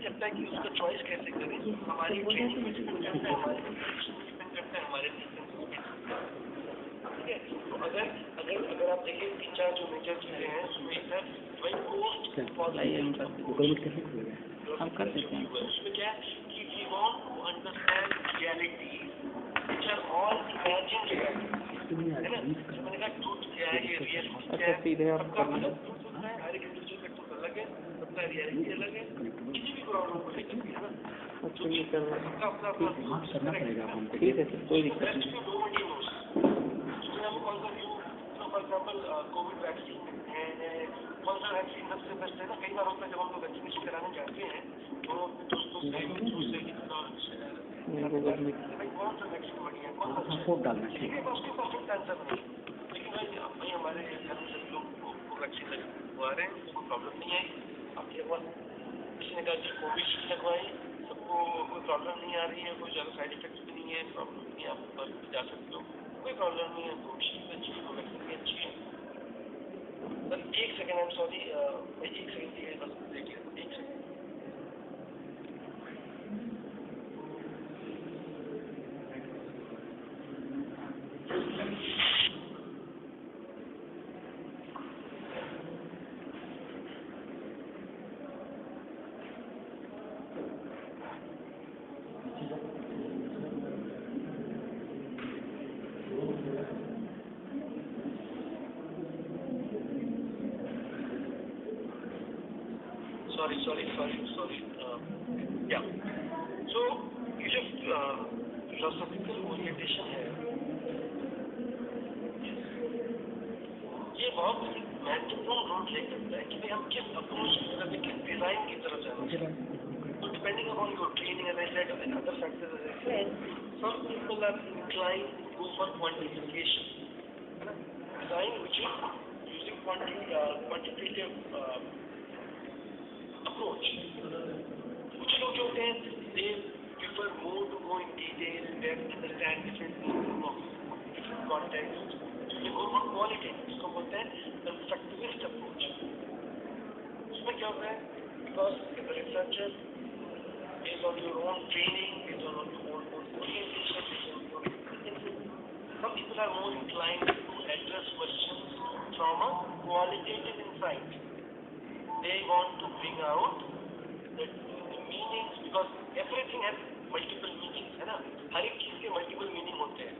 करता है कि उसका चॉइस कैसे करें, हमारी ट्रेनिंग में डिपेंड करता है, हमारे डिपेंड करता है, हमारे ठीक है। तो अगर अगर अगर आप देखिए 3-4 जो मेजर चीजें हैं उसमें एक है भाई पोस्ट हम कर देते हैं। उसमें क्या है कि we want to understand reality which are all imagined reality, है ना। मैंने कहा ट्रूथ क्या है, ये रियलिटी क्या है, सीधे आप सबका अलग ट्रूथ होता है, हर एक इंडिविजुअल का ट्रूथ अलग है, सबका रियलिटी अलग है, किसी भी प्रॉब्लम को लेकर के, है ना। सबका अपना अपना करना पड़ेगा हमको। ठीक है सर, कोई दिक्कत नहीं। फॉर एग्जाम्पल कोविड वैक्सीन है, कौन सा वैक्सीन सबसे बेस्ट है ना। कई बार होता है जब हम लोग वैक्सीनेशन कराने जाते हैं तो अपने दोस्तों से भाई कौन सा वैक्सीन बढ़िया है, कौन सा डालना ठीक है, उसके परफेक्ट आंसर नहीं, लेकिन भाई हमारे घर में सभी लोग को वैक्सीन लगवा रहे हैं, कोई प्रॉब्लम नहीं है। आपके पास किसी ने कहा कि कोविशील्ड लगवाई, सबको कोई प्रॉब्लम नहीं आ रही है, कोई ज़्यादा साइड इफेक्ट भी नहीं है, प्रॉब्लम नहीं है, आप बस जा सकते हो, कोई प्रॉब्लम नहीं है, कोविशील्ड अच्छी है, कोवैक्सीन भी अच्छी है। सर एक सेकेंड, आई एम सॉरी, भाई एक सेकेंड के लिए बस देखिए, एक सेकेंड। Sorry. Yeah. So ये जो philosophical orientation है, ये बहुत महत्वपूर्ण रोल प्ले करता है कि भाई हम किस अप्रोच की तरफ, किस डिजाइन की तरफ जाना चाहिए। So depending upon your training, as I said, and other factors, as I said, some people are inclined to go for quantification, है ना, design which is using quantitative approach. कुछ लोग जो होते हैं they prefer more to go in detail, they understand different meaning of different context. They go for qualitative, इसको बोलते हैं constructivist approach. उसमें क्या होता है, because as a researcher, based on your own training, based on your own orientation, based on your experiences, some people are more inclined to address questions from a qualitative insight. They want to bring out the meanings, because everything has multiple meanings, है ना, हर एक चीज के multiple meaning होते हैं।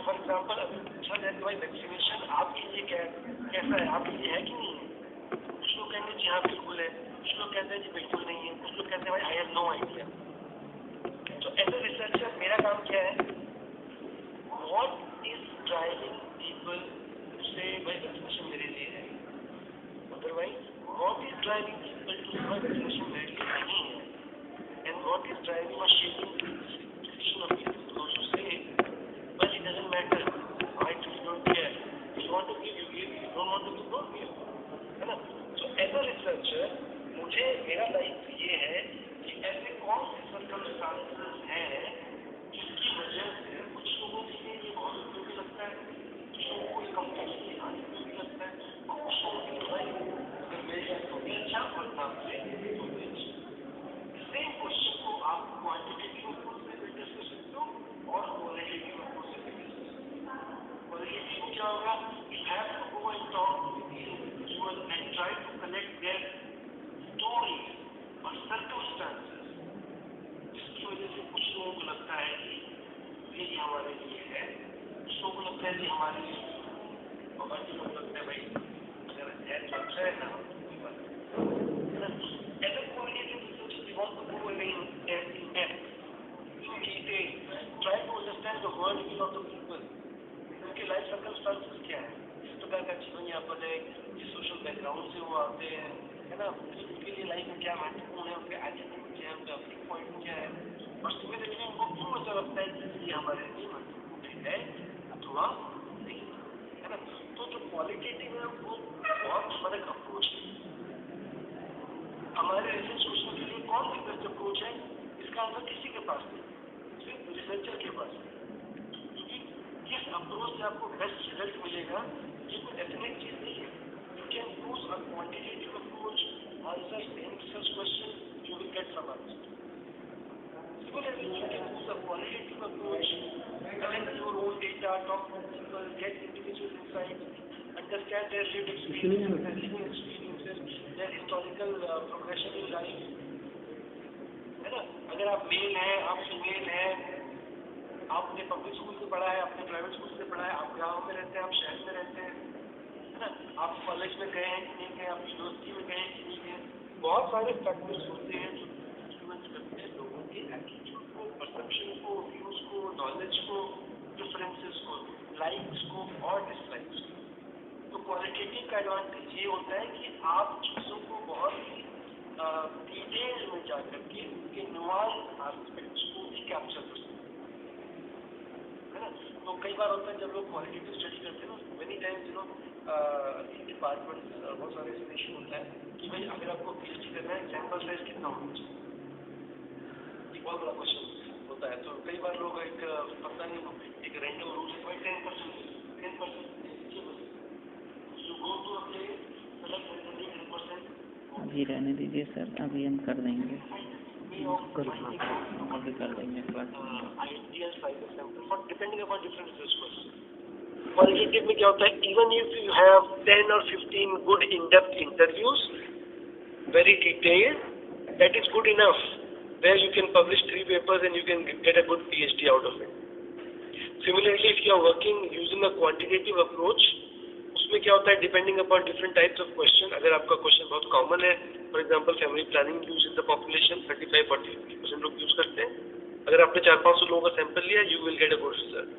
फॉर एग्जाम्पल अभी पूछा जाए तो भाई वैक्सीनेशन आपके लिए कैसा है, आपके लिए है कि नहीं है। कुछ लोग कहेंगे जी हाँ बिल्कुल है, कुछ लोग कहते हैं जी बिल्कुल नहीं है, कुछ लोग कहते हैं भाई आई हैव नो आइडिया। तो एज ए रिसर्चर मेरा काम क्या है, what is driving people to say भाई वैक्सीनेशन मेरे लिए है, otherwise what is driving people to say भाई वैक्सीनेशन मेरे लिए नहीं है, एंड व्हाट इज ड्राइविंग और shaping decision of people those who say well it doesn't matter, I really don't care, if you want to give you give, if you don't want to give don't give, है ना। so as a researcher मुझे मेरा लाइफ ये है कि ऐसे कौन से सर्कमस्टांसेस हैं जिसकी वजह से कुछ लोगों के लिए ये बहुत उपयोगी लगता है, कुछ लोगों को ये कंप्लीटली अनउपयोगी लगता है, और कुछ लोगों के लिए भाई अगर मेरे लिए तो भी अच्छा और ना मिले तो भी अच्छा। सेम क्वेश्चन को आप क्वांटिटेटिव अप्रोच से डिस्कस कर सकते हो और क्वालिटेटिव अप्रोच से डिस्कस कर सकते हो। क्वालिटेटिव क्या होगा, you have to go and talk to the individual and try to connect their stories और सर्कमस्टेंसेस, जिसकी वजह से कुछ लोगों को लगता है कि ये हमारे लिए है, कुछ लोगों को लगता है कि हमारे लिए, और बाकी लोग लगता है भाई अगर है तो अच्छा है ना, कोई बात नहीं। As a qualitative researcher, we want to go in depth, in detail, try to understand the worldview of the people. उनके लाइफ सर्कमस्टांसेस क्या है, किस प्रकार का जीवन यापन है, किस सोशल बैकग्राउंड से वो आते हैं, है ना, उनके लिए लाइफ में क्या महत्वपूर्ण है, उनके एटीट्यूड क्या है, उनका अपनी पॉइंट क्या है, और सिमिलरली उनको क्यों ऐसा लगता है कि ये हमारे लिए महत्वपूर्ण है अथवा नहीं, है ना। तो जो क्वालिटेटिव है वो बहुत फर्क अप्रोच है। हमारे रिसर्च क्वेश्चन के लिए कौन सी बेस्ट अप्रोच है, इसका आंसर किसी के पास नहीं, सिर्फ रिसर्चर के पास है। क्योंकि किस अप्रोच से आपको बेस्ट रिजल्ट मिलेगा ये कोई डेफिनेट चीज नहीं है। You can use a quantitative approach, answer same research question, you will get some answer. Similarly, you can use a qualitative approach, collect your own data, talk to people, get individual insights, understand their lived experiences, their living experiences, their historical progression in life, है ना। अगर आप मेल हैं, आप फीमेल हैं, आपने पब्लिक स्कूल से पढ़ा है, आपने प्राइवेट स्कूल से पढ़ा है, आप गांव में रहते हैं, आप शहर में रहते हैं, है ना, आप कॉलेज में गए हैं कि नहीं गए, आप यूनिवर्सिटी में गए हैं कि नहीं गए, बहुत सारे फैक्टर्स होते हैं जो इन्फ्लुएंस करते हैं लोगों के एटीट्यूड को, परसेप्शन को, व्यूज को, नॉलेज को, प्रेफरेंसेस को, लाइक्स को और डिसलाइक्स को। तो क्वालिटेटिव का एडवांटेज ये होता है कि आप चीज़ों को बहुत ही डिटेल में जा करके उनके नुआंस एस्पेक्ट्स को भी कैप्चर कर सकते हैं, है ना। तो कई बार होता है जब लोग क्वालिटेटिव स्टडी करते हैं ना, मेनी टाइम्स डिपार्टमेंट बहुत सारे इसमें इशू होता है कि भाई अगर आपको पीएचडी करना है सैंपल साइज कितना होना चाहिए, ये बहुत बड़ा क्वेश्चन होता है। तो कई बार लोग एक पता नहीं एक रैंडम रूल से 10% you go to a place, select 10%। अभी रहने दीजिए सर, अभी हम कर देंगे, अभी कर देंगे depending upon different research. Qualitative में क्या होता है, even if you have 10 or 15 good in depth interviews, very detailed, that is good enough, where you can publish 3 papers and you can get a good PhD out of it. Similarly, if you are working using a quantitative approach, उसमें क्या होता है, depending upon different types of question, अगर आपका क्वेश्चन बहुत कॉमन है, for example family planning use in the population 35-40% लोग यूज करते हैं, अगर आपने 400-500 लोगों का सैंपल लिया, you will get a good result.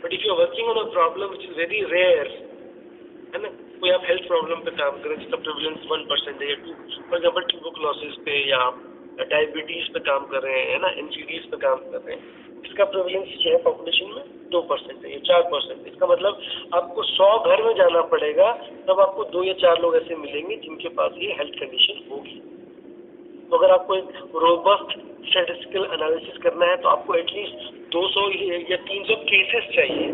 But if you are working on a problem which is very rare, है ना, कोई आप हेल्थ प्रॉब्लम पे काम करें जिसका प्रेवलेंस 1% है या 2, फॉर एग्जाम्पल ट्यूबरकुलोसिस पे या डायबिटीज पे काम कर रहे हैं ना, एनसीडीज पे काम कर रहे हैं, इसका प्रेवलेंस जो है पॉपुलेशन में 2% है या 4%। इसका मतलब आपको 100 घर में जाना पड़ेगा तब आपको 2 या 4 लोग ऐसे मिलेंगे जिनके पास ये हेल्थ कंडीशन होगी। तो अगर आपको एक रोबस्ट स्टैटिस्टिकल एनालिसिस करना है तो आपको एटलीस्ट 200 या 300 केसेस चाहिए।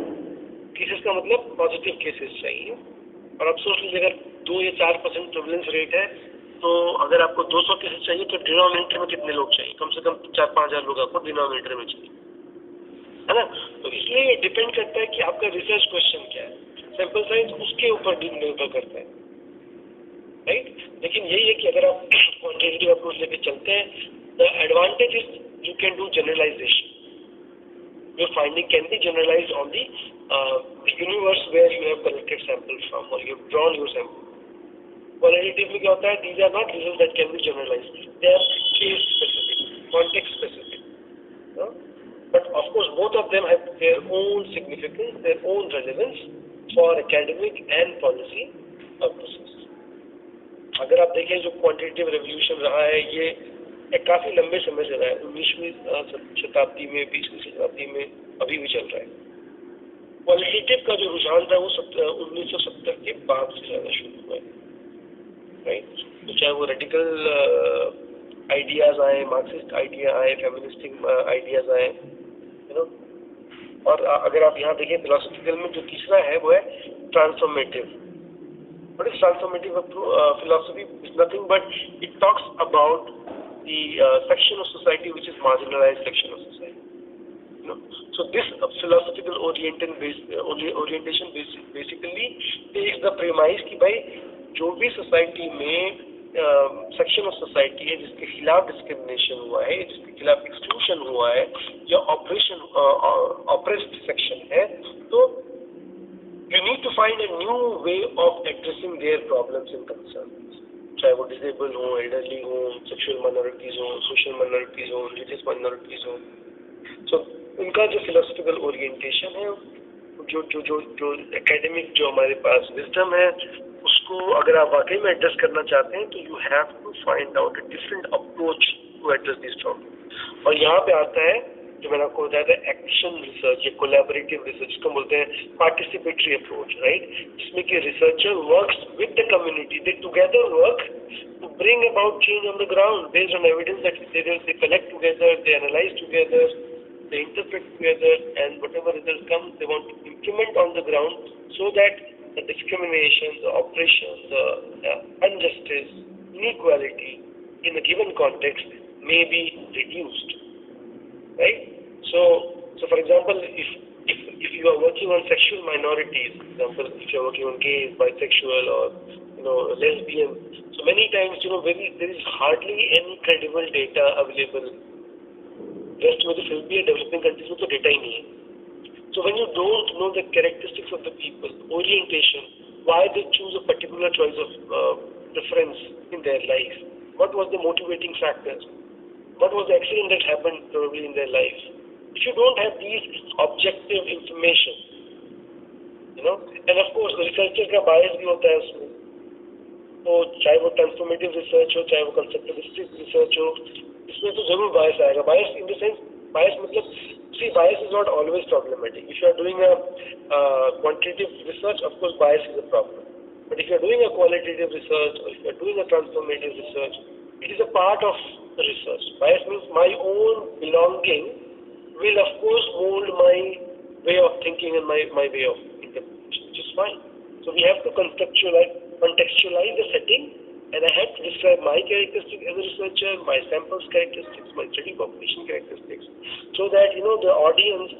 केसेस का मतलब पॉजिटिव केसेस चाहिए। और आप सोच लीजिए अगर 2 या 4% प्रेवलेंस रेट है, तो अगर आपको 200 केसेस चाहिए तो डिनोमिनेटर में कितने लोग चाहिए, कम से कम 4-5 हज़ार लोग आपको डिनोमिनेटर में चाहिए, है ना। तो इसलिए ये डिपेंड करता है कि आपका रिसर्च क्वेश्चन क्या है, सैंपल साइज उसके ऊपर निर्भर करता है, राइट। लेकिन यही है कि अगर आप क्वांटिटेटिव अप्रोच लेके चलते हैं, the advantage is you can do generalization, your finding can be generalized on the universe where you have collected sample from or you have drawn your sample. Qualitative में क्या होता है, these are not results that can be generalized, they are case specific, context specific, but of course both of them have their own significance, their own relevance for academic and policy purposes. अगर आप देखें जो क्वांटिटेटिव रेवोल्यूशन रहा है ये काफी लंबे समय से रहा है, 19वीं शताब्दी में, 20वीं शताब्दी में, अभी भी चल रहा है। क्वालिटेटिव का जो रुझान था वो 1970 के बाद से ज्यादा शुरू हुआ है, राइट। तो चाहे वो रेडिकल आइडियाज आए, मार्क्सिस्ट आइडिया आए, फेमिनिस्टिक आइडियाज आए, यू नो। और अगर आप यहाँ देखें फिलोसफिकल में जो तीसरा है वो है transformative. What is transformative philosophy? Is nothing but it talks about the section of society which is marginalized section of society. You know? So this philosophical orientation basically takes the premise कि भाई जो भी society में section of society है जिसके खिलाफ discrimination हुआ है, जिसके खिलाफ exclusion हुआ है या oppressed section है, तो you need to find a new way of addressing their problems and concerns, चाहे वो disabled हो, elderly हो, sexual minorities हो, social minorities हो, religious minorities हो। So उनका जो philosophical orientation है, जो academic जो हमारे पास wisdom है, उसको अगर आप वाकई में address करना चाहते हैं तो you have to find out a different approach to address these problems। और यहाँ पे आता है जो मैंने आपको बताया था एक्शन रिसर्च या कोलैबोरेटिव रिसर्च, जिसको बोलते हैं पार्टिसिपेटरी अप्रोच, राइट, जिसमें कि researcher works with the community, they together work to bring about change on the ground based on evidence that they collect together, they analyze together, they interpret together, and whatever results come, they want to implement on the ground so that the discrimination, the oppression, the injustice, inequality in a given context may be reduced, right? So for example, if you are working on sexual minorities, for example, if you are working on gays, bisexual, or lesbian, so many times there is hardly any credible data available. West में तो फिर भी डेवलपिंग कंट्रीज में तो डेटा ही नहीं है. So when you don't know the characteristics of the people, orientation, why they choose a particular choice of preference in their life, what was the motivating factors, what was the accident that happened probably in their life, if you don't have these objective information, and of course researcher का bias भी होता है उसमें, तो चाहे वो ट्रांसफॉर्मेटिव रिसर्च हो, चाहे वो कंसेप्टिविस्टिक रिसर्च हो, इसमें तो जरूर बायस आएगा. बायस इन द सेंस, बायस मतलब, see bias is not always problematic. If you are doing a quantitative research, of course bias is a problem, but if you are doing a qualitative research और if you are doing a transformative research, it is a part of the research. Bias means my own belonging will of course mold my way of thinking and my way of interpretation, which is fine. So we have to contextualize the setting, and I have to describe my characteristics as a researcher, my samples characteristics, my study population characteristics, so that the audience,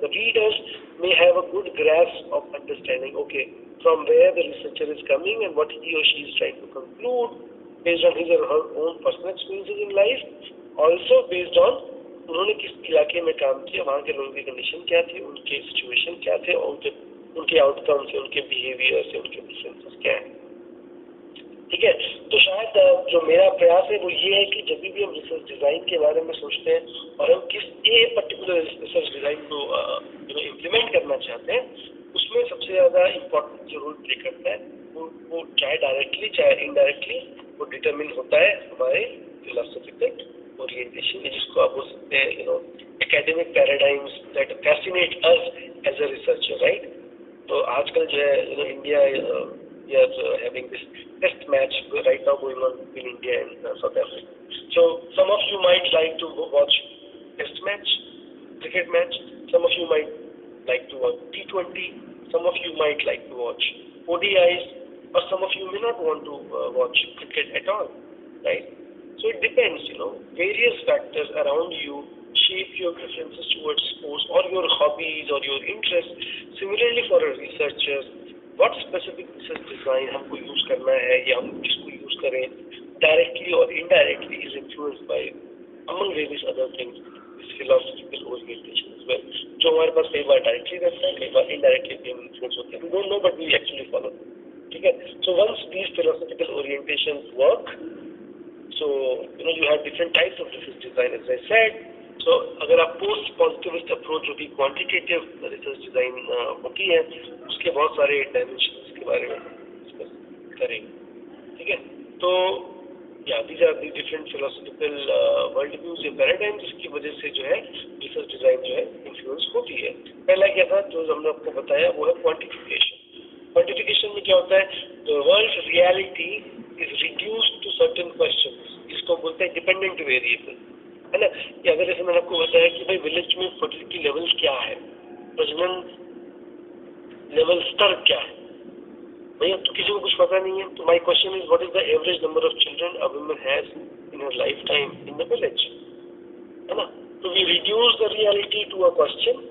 the readers may have a good grasp of understanding, okay, from where the researcher is coming and what he or she is trying to conclude based on his or her own personal experiences in life, also based on उन्होंने किस इलाके में काम किया, वहाँ के लोगों की कंडीशन क्या थी, उनके सिचुएशन क्या थे, और उनके आउटकम से, उनके बिहेवियर से, उनके प्रेफरेंसेस क्या है. ठीक है. तो शायद जो मेरा प्रयास है वो ये है कि जब भी हम रिसर्च डिजाइन के बारे में सोचते हैं और हम किस पर्टिकुलर रिसर्च डिजाइन को इम्प्लीमेंट करना चाहते हैं, उसमें सबसे ज्यादा इम्पोर्टेंट जो रोल प्ले करता है वो चाहे डायरेक्टली चाहे इनडायरेक्टली वो डिटरमिन होता है हमारे फिलोसॉफिकल ओरिएंटेशन, जिसको आप बोल सकते हैं academic paradigms that fascinate us as a researcher, right. तो आजकल जो है India we are having this test match right now going on between India and South Africa. So some of you might like to watch test match, cricket match. Some of you might like to watch T20. Some of you might like to watch ODIs, or some of you may not want to watch cricket at all, right? So it depends, various factors around you shape your preferences towards sports or your hobbies or your interests. Similarly for a researcher, what specific research design हमको यूज करना है या हम किसको यूज करें, directly or indirectly is influenced by among various other things this philosophical orientation as well, जो हमारे पास कई बार directly रहता है, कई बार indirectly भी influence होते हैं. We don't know but we actually follow. ठीक है. So once these philosophical orientations work, so you have different types of research design as I said. So अगर आप पोस्ट पॉजिटिविस्ट अप्रोच जो कि क्वांटिटेटिव रिसर्च डिजाइन होती है, उसके बहुत सारे डायमेंशंस के बारे में डिस्कस करेंगे. ठीक है. तो these are the different philosophical world views या पैराडाइम जिसकी वजह से जो है रिसर्च डिजाइन जो है इन्फ्लुएंस होती है. पहला क्या था जो हमने आपको बताया वो है क्वांटिफिकेशन. क्वांटिफिकेशन में क्या होता है, the world reality is reduced to certain questions, इसको बोलते हैं डिपेंडेंट वेरिएबल, है ना. कि अगर जैसे मैंने आपको बताया कि भाई विलेज में फर्टिलिटी लेवल क्या है, प्रजनन लेवल स्तर क्या है, भैया तो किसी को कुछ पता नहीं है. तो my question is what is the average number of children a woman has in her life time in the village, है ना. तो we reduce the reality to a question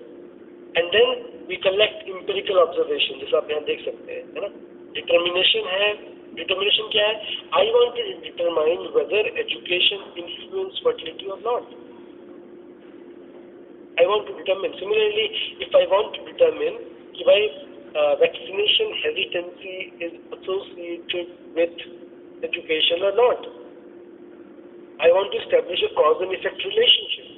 and then we collect empirical observation, जैसा आप यहाँ देख सकते हैं, है ना. डिटर्मिनेशन है. डिटर्मिनेशन क्या है, I want to determine whether education influence fertility और not. I want to determine. Similarly, if I want to determine कि भाई vaccination hesitancy is associated with education or not, I want to establish a cause and effect relationship,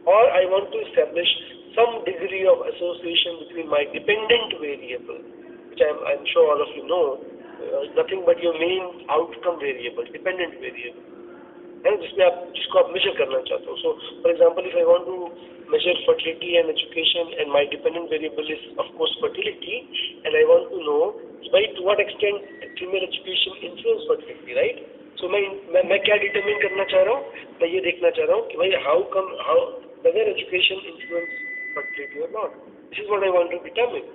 or I want to establish some degree of association between my dependent variable, which I'm sure all of you know, nothing but your main outcome variable, dependent variable, है ना, जिसको आप मेजर करना चाहते हो. So for example, if I want to measure fertility and education, and my dependent variable is of course fertility, and I want to know by to what extent female education influence fertility, right? So मैं क्या determine करना चाह रहा हूँ, मैं ये देखना चाह रहा हूँ कि भाई how whether education influence fertility or not. This is what I want to determine.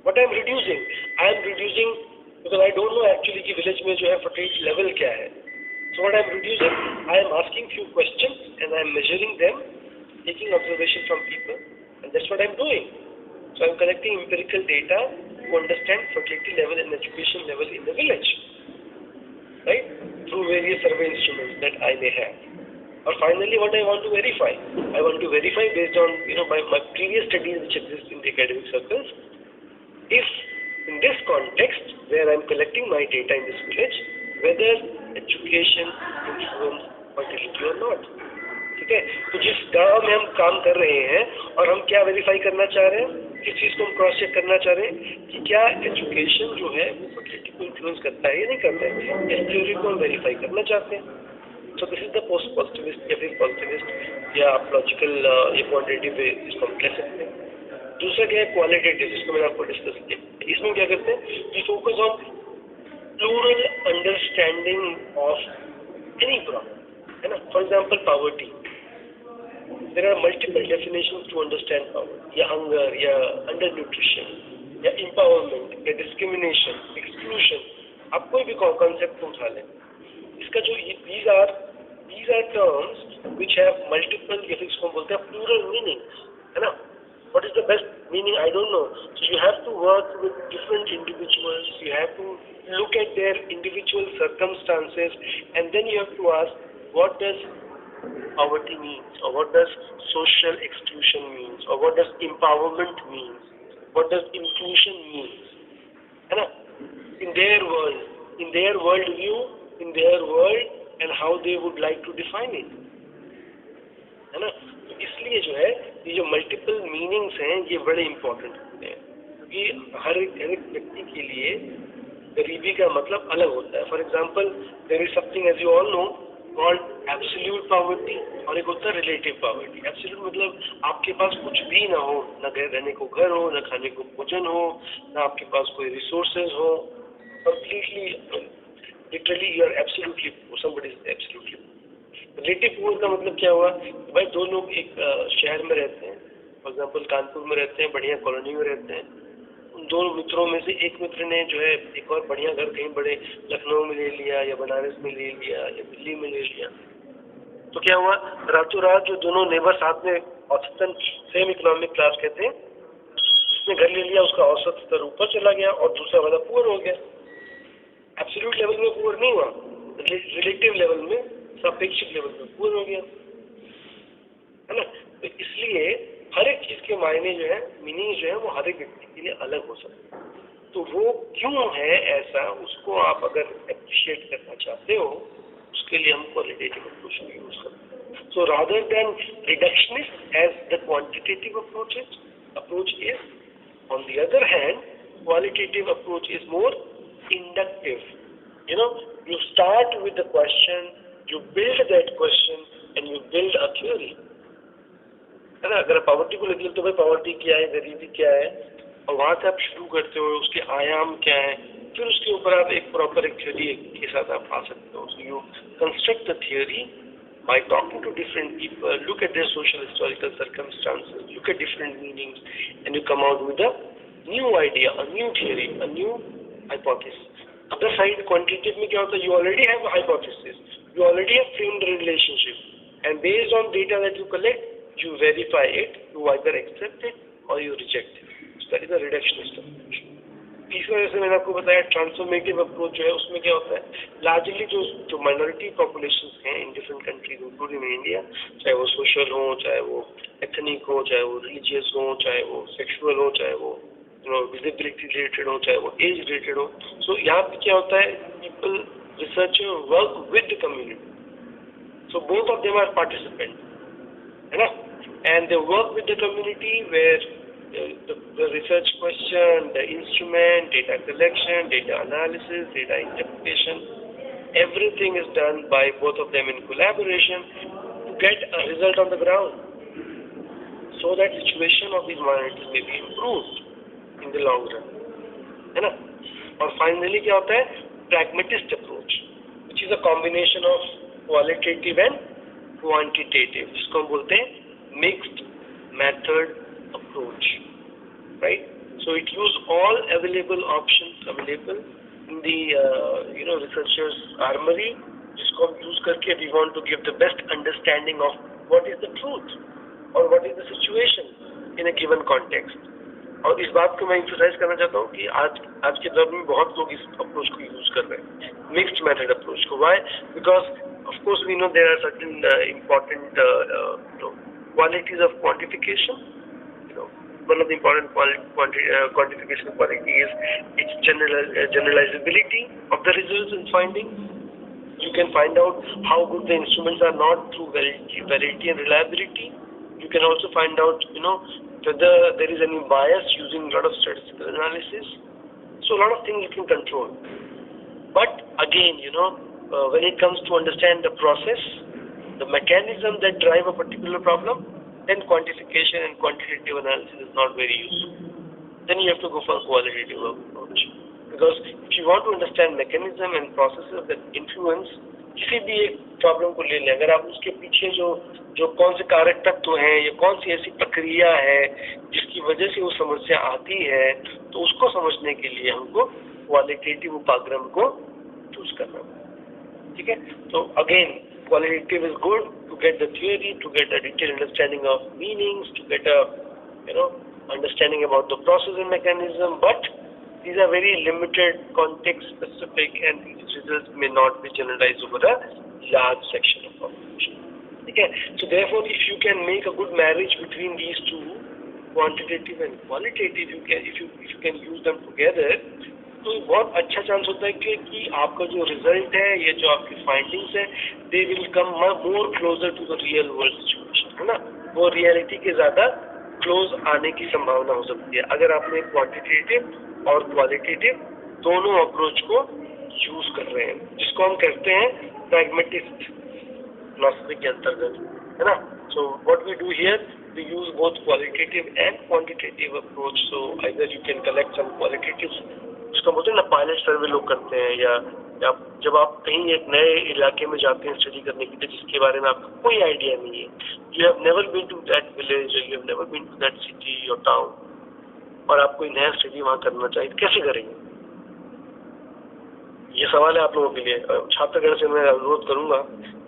What I am reducing because I don't know actually कि village में जो है fertility level क्या है. So what I am reducing, I am asking few questions and I am measuring them, taking observation from people, and that's what I'm doing. So I'm collecting empirical data to understand fertility level and education level in the village, right? Through various survey instruments that I may have. Or finally, what I want to verify based on my previous studies which exist in the academic circles, if in this context where I'm collecting my data in this village, whether education influence fertility or not. ठीक है, तो जिस गांव में हम काम कर रहे हैं और हम क्या वेरीफाई करना चाह रहे हैं, किस चीज को हम क्रॉस चेक करना चाह रहे हैं कि क्या एजुकेशन जो है वो फर्टिलिटी को इन्फ्लुएंस करता है या नहीं करता है, इस थ्योरी को हम वेरीफाई करना चाहते हैं. So this is the post positivist या फिर पॉजिटिविस्ट या आप लॉजिकल या क्वांटिटेटिव वे इसको हम कह सकते हैं. दूसरा क्या है क्वालिटेटिव, जिसको मैंने आपको डिस्कस किया. इसमें क्या करते हैं, we focus on plural understanding of any problem, है ना. For example poverty, there are multiple definitions to understand poverty, या hunger, या undernutrition, या empowerment, या discrimination, exclusion. आप कोई भी concept को उठा लें, इसका जो these are terms which have multiple, या फिर इसको हम बोलते हैं plural meaning, है ना. What is the best meaning? I don't know. So you have to work with different individuals. You have to look at their individual circumstances, and then you have to ask, what does poverty means, or what does social exclusion means, or what does empowerment means, what does inclusion means, है ना. In their world, in their world view, in their world, and how they would like to define it, है ना. तो इसलिए जो है ये जो मल्टीपल मीनिंग्स हैं ये बड़े इंपॉर्टेंट होते हैं, क्योंकि हर एक व्यक्ति के लिए गरीबी का मतलब अलग होता है. For example, there is something as you all know called absolute poverty, और एक होता है रिलेटिव पॉवर्टी. एब्सोल्यूट मतलब आपके पास कुछ भी ना हो, न रहने को घर हो, न खाने को भोजन हो, न आपके पास कोई रिसोर्सेज हो, completely literally you are absolutely poor, somebody is absolutely poor. Relative poor का मतलब क्या हुआ, भाई दो लोग एक शहर में रहते हैं, फॉर एग्जाम्पल कानपुर में रहते हैं, बढ़िया कॉलोनी में रहते हैं. उन दोनों मित्रों में से एक मित्र ने जो है एक और बढ़िया घर कहीं बड़े लखनऊ में ले लिया, या बनारस में ले लिया, या दिल्ली में ले लिया. तो क्या हुआ, रातों रात जो दोनों नेबर साथ में औसतन सेम इकोनॉमिक क्लास के थे, जिसने घर ले लिया उसका औसत स्तर ऊपर चला गया और दूसरा वाला पुअर हो गया. एब्सोल्यूट लेवल में पुअर नहीं हुआ, रिलेटिव लेवल में, सापेक्षिक लेवल में पुअर हो गया, है ना. तो इसलिए हर एक चीज के मायने जो है, मीनिंग जो है वो हर एक व्यक्ति के लिए अलग हो सकता है. तो वो क्यों है ऐसा, उसको आप अगर एप्रिशिएट करना चाहते हो, उसके लिए हम क्वालिटेटिव अप्रोच को यूज करते हैं. So rather than reductionist as the quantitative approach is, on the other hand qualitative approach is more inductive. You start with the question, you build that question, and you build a theory. है ना. अगर पॉवर्टी को लेकर तो भाई पॉवर्टी क्या है, गरीबी क्या है, और वहां से आप शुरू करते हो, उसके आयाम क्या है, फिर उसके ऊपर आप एक प्रॉपर एक थ्योरी के साथ आप आ सकते हो. So you construct the theory by talking to different people, look at their social historical circumstances, look at different meanings, and you come out with a new idea, a new theory, a new hypothesis. Other side, quantitative में क्या होता है, you already have a hypothesis, you already have framed a relationship, and based on data that you collect, you verify it, you either accept it or you reject it. So that is a reductionist approach. तीसरा जैसे मैंने आपको बताया ट्रांसफॉर्मेटिव अप्रोच जो है, उसमें क्या होता है, लार्जली जो माइनॉरिटी पॉपुलेशंस हैं in different countries including India, चाहे वो सोशल हो, चाहे वो एथनिक हो, चाहे वो रिलीजियस हो, चाहे वो सेक्सुअल हो, चाहे वो विजिबिलिटी रिलेटेड हो, चाहे वो एज रिलेटेड हो. सो यहाँ पे क्या होता है, people researcher work with the community, so both of them are participant, है ना, and they work with the community where the research question, the instrument, data collection, data analysis, data interpretation, everything is done by both of them in collaboration to get a result on the ground, so that situation of these minorities may be improved in the long run, है ना. और finally क्या होता है, pragmatist approach, which is a combination of qualitative and quantitative, जिसको हम बोलते हैं mixed method approach, right? So it use all available options available in the researchers armory, जिसको हम use करके we want to give the best understanding of what is the truth or what is the situation in a given context. और इस बात को मैं emphasize करना चाहता हूँ कि आज के दौर में बहुत लोग इस approach को use कर रहे हैं, mixed method approach को. Why? Because of course we know there are certain important qualities of quantification. One of the important quantification quality is its generalizability of the results and findings. You can find out how good the instruments are not through variety and reliability. You can also find out, whether there is any bias using a lot of statistical analysis. So a lot of things you can control. But again, when it comes to understand the process, the mechanism that drive a particular problem, then quantification and quantitative analysis is not very useful. Then you have to go for a qualitative approach. Because if you want to understand mechanism and processes that influence किसी भी एक प्रॉब्लम को ले लें, अगर आप उसके पीछे जो कौन से कारक तत्व हैं या कौन सी ऐसी प्रक्रिया है जिसकी वजह से वो समस्या आती है, तो उसको समझने के लिए हमको क्वालिटेटिव उपागम को चूज करना होगा. ठीक है. तो again qualitative is good to get the theory, to get a detailed understanding of meanings, to get a understanding about the process and mechanism, but these are very limited, context specific, and these results may not be generalized over a large section of population. Okay, so therefore if you can make a good marriage between these two, quantitative and qualitative, if you can use them together, तो बहुत अच्छा चांस होता है कि आपका जो रिजल्ट है या जो आपकी फाइंडिंग्स है, they will come more closer to the real world situation, है ना. वो रियलिटी के ज्यादा क्लोज आने की संभावना हो सकती है अगर आपने क्वांटिटेटिव और क्वालिटेटिव दोनों अप्रोच को यूज कर रहे हैं, जिसको हम कहते हैं प्रैग्मेटिस्ट फिलॉसफी के अंतर्गत, है ना. So what we do here, we use both qualitative and quantitative approach. So either you can collect some qualitative, जिसको बोलते हैं ना पायलट सर्वे लोग करते हैं, या जब आप कहीं एक नए इलाके में जाते हैं स्टडी करने के लिए जिसके बारे में आपको कोई आइडिया नहीं है, you have never been to that village, you have never been to that city और टाउन, और आप कोई नया स्टडी वहाँ करना चाहिए, कैसे करेंगे? ये सवाल है आप लोगों के लिए. छात्रगण से मैं अनुरोध करूंगा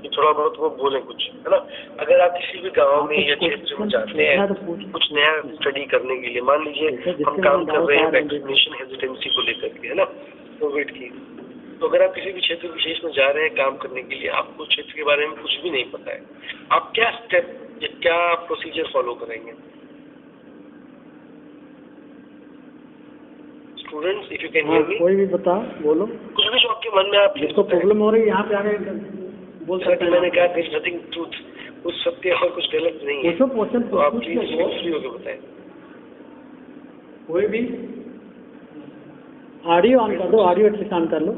कि थोड़ा बहुत वो बोलें कुछ, है ना. अगर आप किसी भी गांव में या क्षेत्र में जाते हैं कुछ नया स्टडी करने के लिए, मान लीजिए हम काम कर रहे हैं वैक्सीनेशन हेजिटेंसी को लेकर के, है ना, कोविड की, तो अगर आप किसी भी क्षेत्र विशेष में जा रहे हैं काम करने के लिए, आपको क्षेत्र के बारे में कुछ भी नहीं पता है, आप क्या स्टेप या क्या प्रोसीजर फॉलो करेंगे? Students, if you can hear me, कोई भी बता, बोलो कुछ भी जो आपके मन में आप जिसको प्रॉब्लम हो रही है यहाँ पे आके बोल सकते हैं. मैंने कहा देयर इज नथिंग ट्रूथ, कुछ सत्य और कुछ गलत नहीं है. तो आप प्लीज फ्री होकर बताएं. कोई भी ऑडियो ऑन कर दो, ऑडियो एटलीस्ट ऑन कर लो,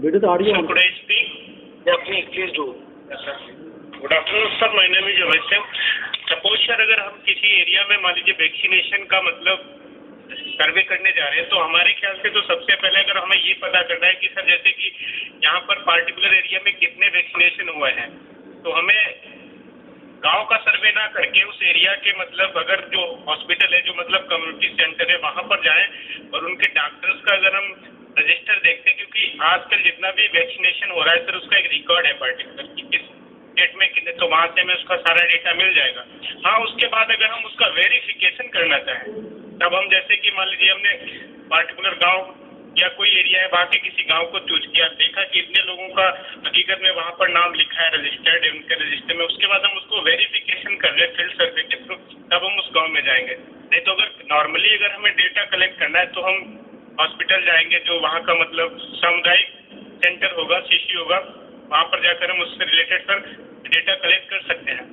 वीडियो तो audio on. Please do. Good afternoon sir, my name is Amit Singh. Suppose sir अगर हम किसी एरिया में मान लीजिए वैक्सीनेशन का मतलब सर्वे करने जा रहे हैं, तो हमारे ख्याल से तो सबसे पहले अगर हमें ये पता करना है कि सर जैसे कि यहाँ पर पार्टिकुलर एरिया में कितने वैक्सीनेशन हुए हैं, तो हमें गांव का सर्वे ना करके उस एरिया के मतलब अगर जो हॉस्पिटल है, जो मतलब कम्युनिटी सेंटर है, वहाँ पर जाएं और उनके डॉक्टर्स का अगर हम रजिस्टर देखते हैं, क्योंकि आजकल जितना भी वैक्सीनेशन हो रहा है सर उसका एक रिकॉर्ड है पर्टिकुलर कि किस डेट में कितने, तो वहाँ से हमें उसका सारा डेटा मिल जाएगा. हाँ, उसके बाद अगर हम उसका वेरिफिकेशन करना चाहें, तब हम जैसे कि मान लीजिए हमने पार्टिकुलर गांव या कोई एरिया है, वहाँ के किसी गांव को चूज किया, देखा कि इतने लोगों का हकीकत में वहाँ पर नाम लिखा है, रजिस्टर्ड है उनके रजिस्टर में, उसके बाद हम उसको वेरिफिकेशन कर रहे हैं फील्ड सर्वे के थ्रू, तब हम उस गाँव में जाएंगे. नहीं तो अगर नॉर्मली अगर हमें डेटा कलेक्ट करना है तो हम हॉस्पिटल जाएंगे, जो वहाँ का मतलब सामुदायिक सेंटर होगा, CC होगा, वहाँ पर जाकर हम उससे रिलेटेड सर डेटा कलेक्ट कर सकते हैं.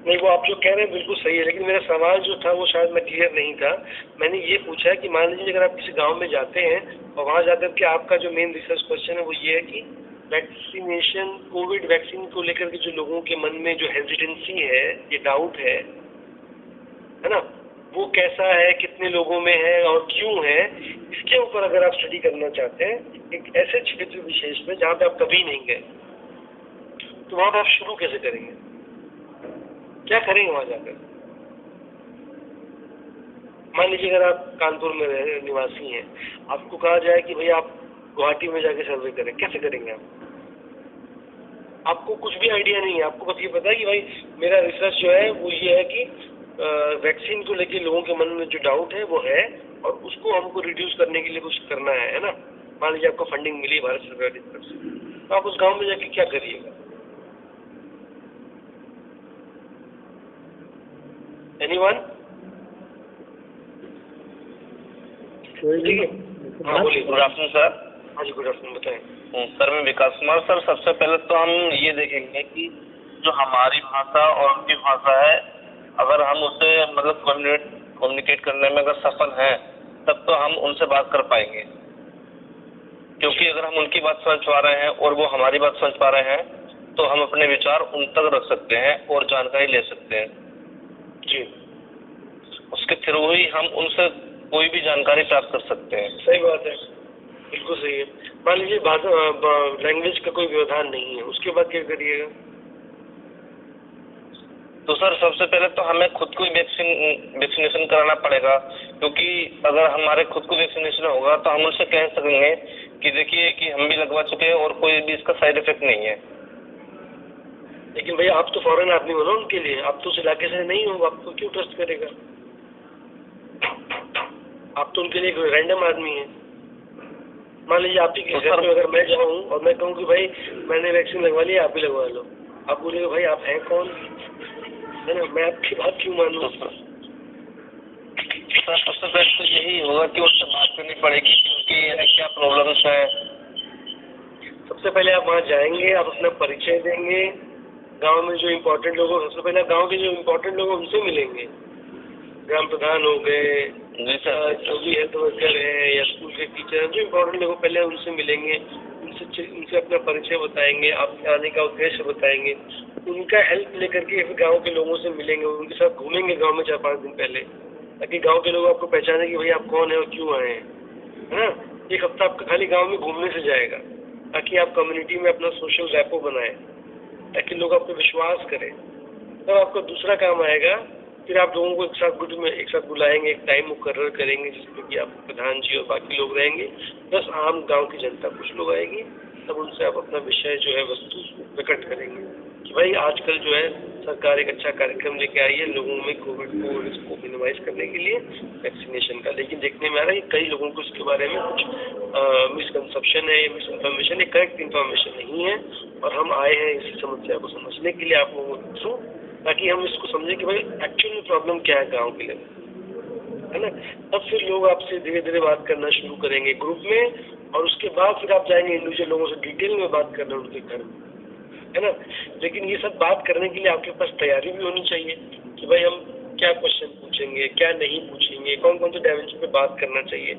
नहीं, वो आप जो कह रहे हैं बिल्कुल सही है, लेकिन मेरा सवाल जो था वो शायद मैं क्लियर नहीं था. मैंने ये पूछा है कि मान लीजिए अगर आप किसी गांव में जाते हैं और वहाँ जाकर के आपका जो मेन रिसर्च क्वेश्चन है वो ये है कि वैक्सीनेशन, कोविड वैक्सीन को लेकर के जो लोगों के मन में जो हेजिटेंसी है, ये डाउट है ना, वो कैसा है, कितने लोगों में है और क्यों है, इसके ऊपर अगर आप स्टडी करना चाहते हैं एक ऐसे क्षेत्र विशेष में जहाँ पे आप कभी नहीं गए, तो वहाँ पे आप शुरू कैसे करेंगे, क्या करेंगे वहाँ जाकर? मान लीजिए अगर आप कानपुर में निवासी हैं, आपको कहा जाए कि भाई आप गुवाहाटी में जाके सर्वे करें, कैसे करेंगे आप? आपको कुछ भी आइडिया नहीं है, आपको बस ये पता है कि भाई मेरा रिसर्च जो है वो ये है कि वैक्सीन को लेके लोगों के मन में जो डाउट है वो है और उसको हमको रिड्यूस करने के लिए कुछ करना है ना। मान लीजिए आपको फंडिंग मिली भारत सरकार की तरफ से, तो आप उस गांव में जाके क्या करिएगा? एनीवन? ठीक है, हाँ बोलिए। Good afternoon sir. हाँ जी गुड आफ्टरनून, बताएं। सर मैं विकास कुमार। सर सबसे पहले तो हम ये देखेंगे कि जो हमारी भाषा और उनकी भाषा है, अगर हम उससे मतलब कम्युनिकेट करने में अगर सफल हैं तब तो हम उनसे बात कर पाएंगे, क्योंकि अगर हम उनकी बात समझ पा रहे हैं और वो हमारी बात समझ पा रहे हैं तो हम अपने विचार उन तक रख सकते हैं और जानकारी ले सकते हैं जी। उसके थ्रू ही हम उनसे कोई भी जानकारी प्राप्त कर सकते हैं। सही बात है, बिल्कुल सही है। मान लीजिए लैंग्वेज का कोई व्यवधान नहीं है, उसके बाद क्या करिएगा? तो सर सबसे पहले तो हमें खुद को वैक्सीनेशन कराना पड़ेगा, क्योंकि अगर हमारे खुद को वैक्सीनेशन होगा तो हम उनसे कह सकेंगे कि देखिए कि हम भी लगवा चुके हैं और कोई भी इसका साइड इफेक्ट नहीं है। लेकिन भैया आप तो फॉरेन आदमी हो ना उनके लिए, आप तो उस इलाके से नहीं हो, आप तो क्यों ट्रस्ट करेगा? आप तो उनके लिए एक रैंडम आदमी है। मान लीजिए आपके घर में अगर मैं जाऊँ और मैं कहूँ कि भाई मैंने वैक्सीन लगवा लिया, आप भी लगवा लो, आप बोलेंगे भाई आप हैं कौन, है ना, मैं आपकी बात क्यों मानूं? सर सबसे पहले तो यही होगा कि उससे बात करनी पड़ेगी कि उनकी क्या प्रॉब्लम्स है। सबसे पहले आप वहाँ जाएंगे, आप अपना परिचय देंगे, गांव में जो इम्पोर्टेंट लोग, सबसे पहले गांव के जो इम्पोर्टेंट लोग उनसे मिलेंगे, ग्राम प्रधान हो गए, जो भी हेल्थ वर्कर है या स्कूल के टीचर, जो इम्पोर्टेंट लोग पहले उनसे मिलेंगे, उनसे अपना परिचय बताएंगे, आपके आने का उद्देश्य बताएंगे, उनका हेल्प लेकर के फिर गांव के लोगों से मिलेंगे, उनके साथ घूमेंगे गांव में 4-5 दिन पहले, ताकि गांव के लोग आपको पहचाने कि भाई आप कौन है और क्यों आए हैं, है ना। 1 हफ्ता आपका खाली गांव में घूमने से जाएगा, ताकि आप कम्युनिटी में अपना सोशल रैपो बनाएं, ताकि लोग आप पे विश्वास करें। तब आपका दूसरा काम आएगा, फिर आप लोगों को एक साथ बुलाएंगे, एक टाइम मुकर्रर करेंगे जिसमें कि आप प्रधान जी और बाकी लोग रहेंगे, प्लस आम गांव की जनता कुछ लोग आएगी। तब उनसे आप अपना विषय जो है वस्तु प्रकट करेंगे कि भाई आजकल जो है सरकार एक अच्छा कार्यक्रम लेके आई है लोगों में कोविड को रिस्क मिनिमाइज करने के लिए वैक्सीनेशन का, लेकिन देखने में आ रहा है कि कई लोगों को इसके बारे में कुछ मिसकंसेप्शन है या मिस इन्फॉर्मेशन है, करेक्ट इन्फॉर्मेशन नहीं है। और हम आए हैं इसी समस्या को समझने के लिए आप लोगों के थ्रू, ताकि हम इसको समझें कि भाई एक्चुअल में प्रॉब्लम क्या है गाँव के लिए, है ना। तब फिर लोग आपसे धीरे धीरे बात करना शुरू करेंगे ग्रुप में, और उसके बाद फिर आप जाएंगे इंडिविजुअल लोगों से डिटेल में बात करना उनके घर में, है ना। लेकिन ये सब बात करने के लिए आपके पास तैयारी भी होनी चाहिए कि भाई हम क्या क्वेश्चन पूछेंगे, क्या नहीं पूछेंगे, कौन कौन से डायमेंशन पे बात करना चाहिए।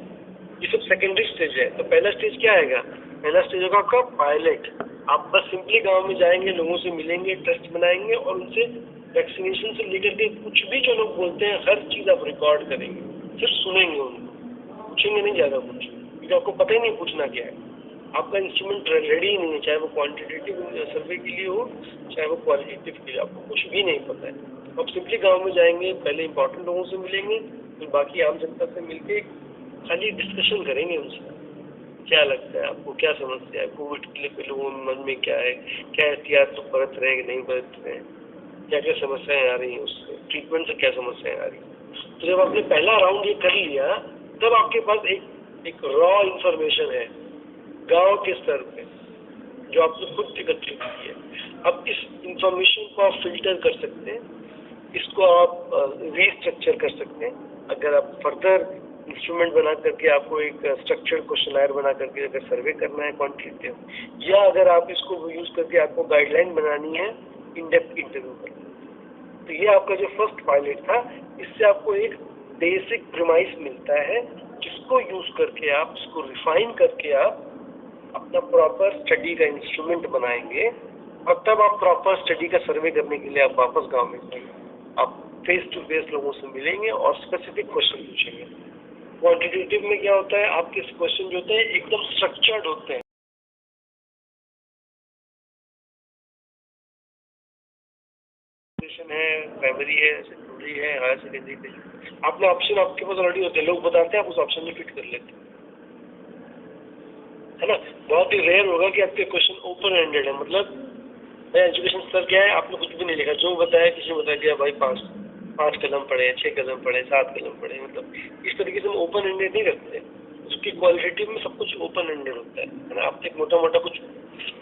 ये सब सेकेंडरी स्टेज है। तो पहला स्टेज क्या आएगा? पहला स्टेज होगा आपका पायलट। आप बस सिंपली गाँव में जाएंगे, लोगों से मिलेंगे, ट्रस्ट बनाएंगे और उनसे वैक्सीनेशन से लेकर के कुछ भी जो लोग बोलते हैं हर चीज़ आप रिकॉर्ड करेंगे, सिर्फ सुनेंगे उनको, पूछेंगे नहीं ज़्यादा कुछ, क्योंकि आपको पता ही नहीं पूछना क्या है। आपका इंस्ट्रूमेंट रेडी ही नहीं है, चाहे वो क्वांटिटेटिव सर्वे के लिए हो चाहे वो क्वालिटेटिव के लिए, आपको कुछ भी नहीं पता है। आप सिंपली गांव में जाएंगे, पहले इंपॉर्टेंट लोगों से मिलेंगे, फिर बाकी आम जनता से मिलके खाली डिस्कशन करेंगे उनसे, क्या लगता है आपको, क्या समस्या है, कोविड के लिए लोगों के मन में क्या है, क्या एहतियात लोग बरत रहे हैं कि नहीं बरत रहे हैं, क्या क्या समस्याएं आ रही हैं, उससे ट्रीटमेंट से क्या समस्याएं आ रही हैं। तो जब आपने पहला राउंड ये कर लिया, तब आपके पास एक रॉ इंफॉर्मेशन है गांव के स्तर पे जो आपने खुद एकत्रित की है। अब इस इंफॉर्मेशन को आप फिल्टर कर सकते हैं, इसको आप रीस्ट्रक्चर कर सकते हैं। अगर आप फर्दर इंस्ट्रूमेंट बना करके आपको एक स्ट्रक्चर्ड क्वेश्चनर बना करके अगर सर्वे करना है क्वांटिटेटिव, या अगर आप इसको यूज करके आपको गाइडलाइन बनानी है इन डेप्थ इंटरव्यू करना, तो ये आपका जो फर्स्ट पायलट था, इससे आपको एक बेसिक प्रीमाइस मिलता है जिसको यूज करके आप इसको रिफाइन करके आप अपना प्रॉपर स्टडी का इंस्ट्रूमेंट बनाएंगे और तब आप प्रॉपर स्टडी का सर्वे करने के लिए आप वापस गांव में जाएंगे। आप फेस टू फेस लोगों से मिलेंगे और स्पेसिफिक क्वेश्चन पूछेंगे। क्वांटिटेटिव में क्या होता है, आपके क्वेश्चन जो होते हैं एकदम स्ट्रक्चर्ड होते हैं, है, प्राइमरी है, सेकेंडरी है, हायर सेकेंडरी है, आपने ऑप्शन आपके पास ऑलरेडी होते हैं, लोग बताते हैं, आप उस ऑप्शन में फिट कर लेते हैं, है ना। बहुत ही रेयर होगा कि आपके क्वेश्चन ओपन एंडेड है, मतलब एजुकेशन स्तर क्या है, आपने कुछ भी नहीं लिखा, जो बताया किसी ने बता दिया भाई 5 कलम पढ़े, 6 कलम पढ़े, 7 कलम पढ़े, मतलब इस तरीके से हम ओपन एंडेड नहीं रखते। उसकी क्वालिटेटिव में सब कुछ ओपन एंडेड होता है ना। आपने मोटा मोटा कुछ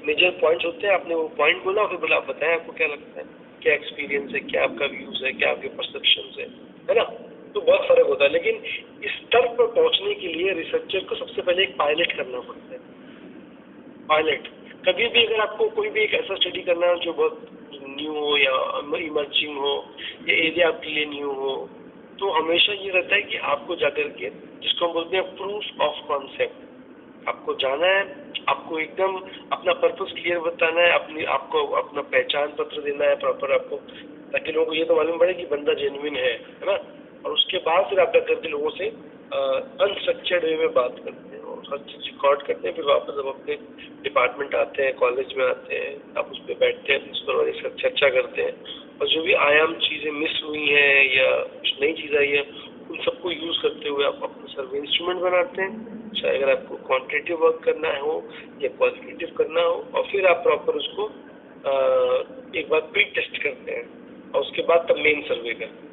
मेजर पॉइंट्स होते हैं, आपने वो पॉइंट बोला, फिर बोला आप बताएं आपको क्या लगता है, क्या एक्सपीरियंस है, क्या आपका व्यूज है, क्या आपके परसेप्शन है ना। तो बहुत फर्क होता है। लेकिन इस स्तर पर पहुंचने के लिए रिसर्चर को सबसे पहले एक पायलट करना पड़ता है। पायलट कभी भी अगर आपको कोई भी एक ऐसा स्टडी करना है जो बहुत न्यू हो या इमर्जिंग हो या एरिया आपके लिए न्यू हो, तो हमेशा ये रहता है कि आपको जाकर के, जिसको हम बोलते हैं प्रूफ ऑफ कॉन्सेप्ट, आपको जाना है, आपको एकदम अपना पर्पस क्लियर बताना है, आपको अपना पहचान पत्र देना है प्रॉपर आपको, ताकि लोगों को ये तो मालूम पड़े कि बंदा जेन्युइन है ना। और उसके बाद फिर आप क्या करते लोगों से अनस्ट्रक्चर्ड वे में बात करते हैं और हर चीज रिकॉर्ड करते हैं। फिर वापस जब अपने डिपार्टमेंट आते हैं, कॉलेज में आते हैं, आप उस पर बैठते हैं, प्रिंसिपल वाले से चर्चा करते हैं और जो भी आयाम चीज़ें मिस हुई हैं या कुछ नई चीज़ आई है, उन सबको यूज़ करते हुए आप अपना सर्वे इंस्ट्रूमेंट बनाते हैं, चाहे अगर आपको क्वांटिटेटिव वर्क करना हो या क्वालिटेटिव करना हो, और फिर आप प्रॉपर उसको एक बार प्री टेस्ट करते हैं और उसके बाद तब मेन सर्वे करते हैं,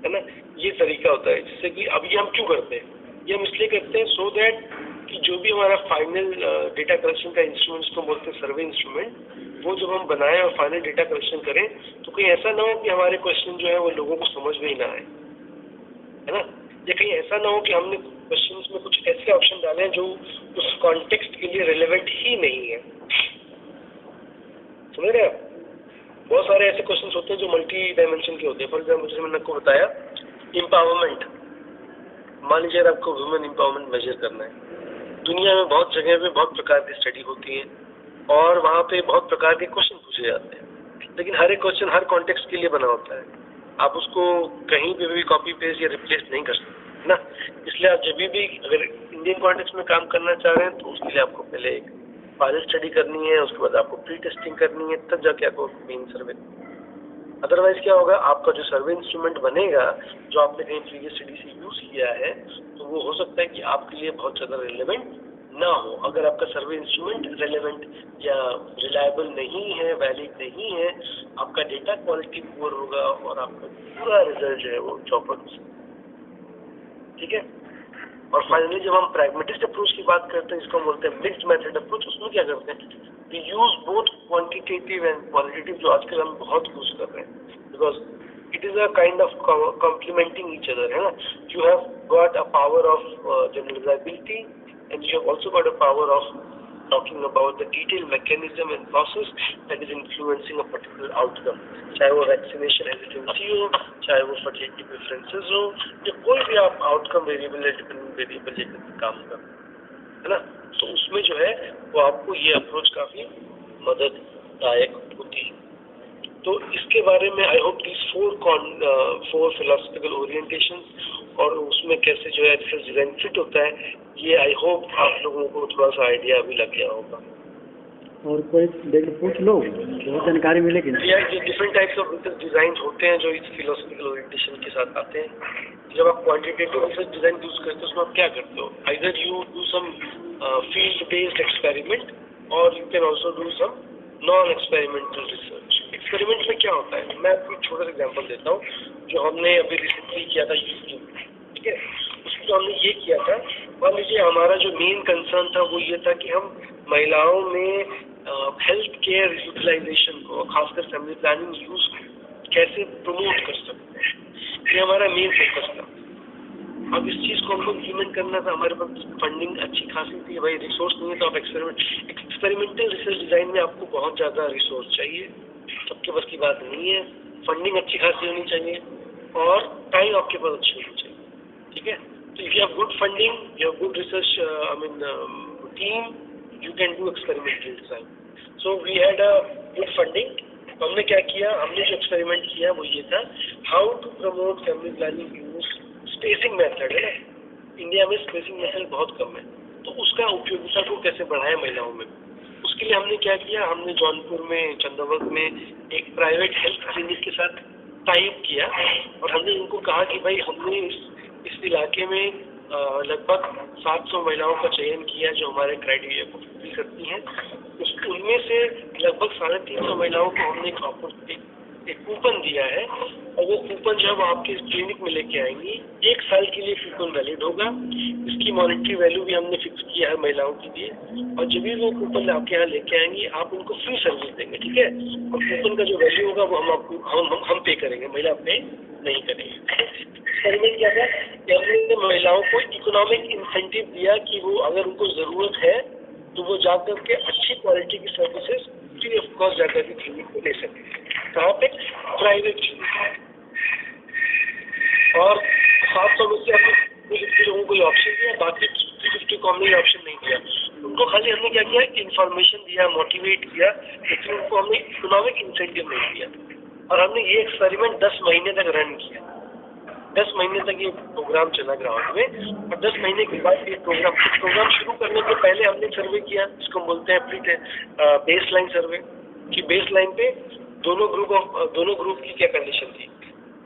है ना। ये तरीका होता है। जिससे कि अब ये हम क्यों करते हैं, ये हम इसलिए करते हैं सो दैट कि जो भी हमारा फाइनल डेटा कलेक्शन का इंस्ट्रूमेंट, जिसको बोलते हैं सर्वे इंस्ट्रूमेंट, वो जब हम बनाएं और फाइनल डेटा कलेक्शन करें तो कहीं ऐसा ना हो कि हमारे क्वेश्चन जो है वो लोगों को समझ में ही ना आए, है ना। या कहीं ऐसा ना हो कि हमने क्वेश्चंस में कुछ ऐसे ऑप्शन डाले हैं जो उस कॉन्टेक्स्ट के लिए रिलेवेंट ही नहीं है। समझ रहे आप? बहुत सारे ऐसे क्वेश्चंस होते हैं जो मल्टी डायमेंशन के होते हैं। फॉर एग्जाम्पल जैसे मैंने आपको बताया एम्पावरमेंट, मान लीजिए आपको वुमेन एम्पावरमेंट मेजर करना है, दुनिया में बहुत जगह पे बहुत प्रकार की स्टडी होती है और वहाँ पे बहुत प्रकार के क्वेश्चन पूछे जाते हैं, लेकिन हर एक क्वेश्चन हर कॉन्टेक्स्ट के लिए बना होता है। आप उसको कहीं पे भी कॉपी पेस्ट या रिप्लेस नहीं कर सकते ना। इसलिए आप जब भी अगर इंडियन कॉन्टेक्स्ट में काम करना चाह रहे हैं तो उसके लिए आपको पहले एक पायलट स्टडी करनी है, उसके बाद आपको प्री टेस्टिंग करनी है, तब जाके आपको मेन सर्वे। अदरवाइज क्या होगा, आपका जो सर्वे इंस्ट्रूमेंट बनेगा जो आपने कहीं प्रीवियस स्टडी से यूज किया है, तो वो हो सकता है कि आपके लिए बहुत ज़्यादा रिलेवेंट ना हो। अगर आपका सर्वे इंस्ट्रूमेंट रिलेवेंट या रिलायबल नहीं है, वैलिड नहीं है, आपका डेटा क्वालिटी पुअर होगा और आपका पूरा रिजल्ट जो है वो चौपट हो सकता है। ठीक है। और फाइनली जब हम प्रैग्मेटिस्ट अप्रोच की बात करते हैं, जिसको हम बोलते हैं मिक्स्ड मेथड अप्रोच, उसमें क्या करते हैं, we use both quantitative and qualitative, जो आजकल हम बहुत यूज कर रहे हैं, because it is a kind of complementing each other, है ना। You have got a power of generalizability and you have also got a power of talking about the detailed mechanism and process that is influencing a particular outcome, चाहे वो वैक्सीनेशन हेजिटेंसी हो, चाहे वो फर्टिलिटी प्रेफरेंसेस हो, या कोई भी आप आउटकम वेरिएबल या डिपेंडेंट वेरिएबल लेकर काम कर, है ना। तो उसमें जो है वो आपको ये अप्रोच काफ़ी मदददायक होती है। तो इसके बारे में I hope this 4 philosophical orientation और उसमें कैसे जो है रिसर्च डिजाइन फिट होता है, ये आई होप आप लोगों को थोड़ा सा आइडिया भी लग गया होगा। और कोई देख पूछ लो, बहुत जानकारी मिलेगी ना। ये different types of research design होते हैं जो इस फिलोसफिकल ओरिएंटेशन के साथ आते हैं। जब आप क्वांटिटेटिव रिसर्च डिजाइन यूज करते हो, उसमें आप क्या करते हो, either you do some field based experiment और you can also do some non experimental research. Experiment में क्या होता है, मैं आपको एक छोटा सा एग्जाम्पल देता हूँ जो हमने अभी रिसेंटली किया था यूट्यूब, ठीक है। उसमें हमने ये किया था, मान लीजिए हमारा जो मेन कंसर्न था वो ये था कि हम महिलाओं में हेल्थ केयर यूटिलाइजेशन को, खासकर फैमिली प्लानिंग यूज कैसे प्रमोट कर सकते हैं, ये हमारा मेन फोकस था। अब इस चीज़ को हमको इम्प्लीमेंट करना था, हमारे पास फंडिंग अच्छी खासी थी, भाई रिसोर्स नहीं है, तो आप एक्सपेरिमेंटल रिसर्च डिजाइन में आपको बहुत ज़्यादा रिसोर्स चाहिए, सबके बस की बात नहीं है, फंडिंग अच्छी खासी होनी चाहिए और टाइम आपके पास अच्छी होनी चाहिए, ठीक है। तो if you have good funding, you have good research team, you can do experimental design. So we had a good funding. हमने क्या किया, हमने जो एक्सपेरिमेंट किया वो ये था, how to promote family planning use spacing method है ना, इंडिया में स्पेसिंग मेथड बहुत कम है, तो उसका उपयोगिता को कैसे बढ़ाए महिलाओं में। उसके लिए हमने क्या किया, हमने जौनपुर में चंदौवत में एक प्राइवेट हेल्थ क्लिनिक के साथ टाइप किया और हमने उनको कहा कि भाई हमने इस इलाके में लगभग 700 महिलाओं का चयन किया जो हमारे क्राइटेरिया को फुलफिल करती हैं। उनमें से लगभग 350 महिलाओं को हमने एक कूपन दिया है और वो कूपन जब आपके क्लिनिक में लेके आएंगी 1 साल के लिए कूपन वैलिड होगा। इसकी मॉनेटरी वैल्यू भी हमने फिक्स किया है महिलाओं के लिए, और जब भी वो कूपन आपके यहाँ लेके आएंगी आप उनको फ्री सर्विस देंगे, ठीक है। और कूपन का जो वैल्यू होगा वो हम पे करेंगे, महिला पे नहीं करेंगे। एक्सपेरिमेंट क्या था कि हमने महिलाओं को इकोनॉमिक इंसेंटिव दिया कि वो अगर उनको ज़रूरत है तो वो जाकर के अच्छी क्वालिटी की सर्विसेज फ्री ऑफ कॉस्ट जाकर के क्लिनिक को ले सकें। कहाँ पे? Private clinic. और 700 में से हमने 250 लोगों को ये ऑप्शन दिया, बाकी 350 को हमने ऑप्शन नहीं दिया। उनको खाली हमने क्या किया, इन्फॉर्मेशन दिया, मोटिवेट किया, लेकिन उनको हमने इकोनॉमिक इंसेंटिव नहीं दिया। और हमने ये एक्सपेरिमेंट 10 महीने तक रन किया। 10 महीने तक ये प्रोग्राम चला ग्राउंड में, और 10 महीने के बाद ये प्रोग्राम शुरू करने के पहले हमने सर्वे किया, जिसको बोलते हैं बेस लाइन सर्वे, कि बेस लाइन पे दोनों ग्रुप की क्या कंडीशन थी।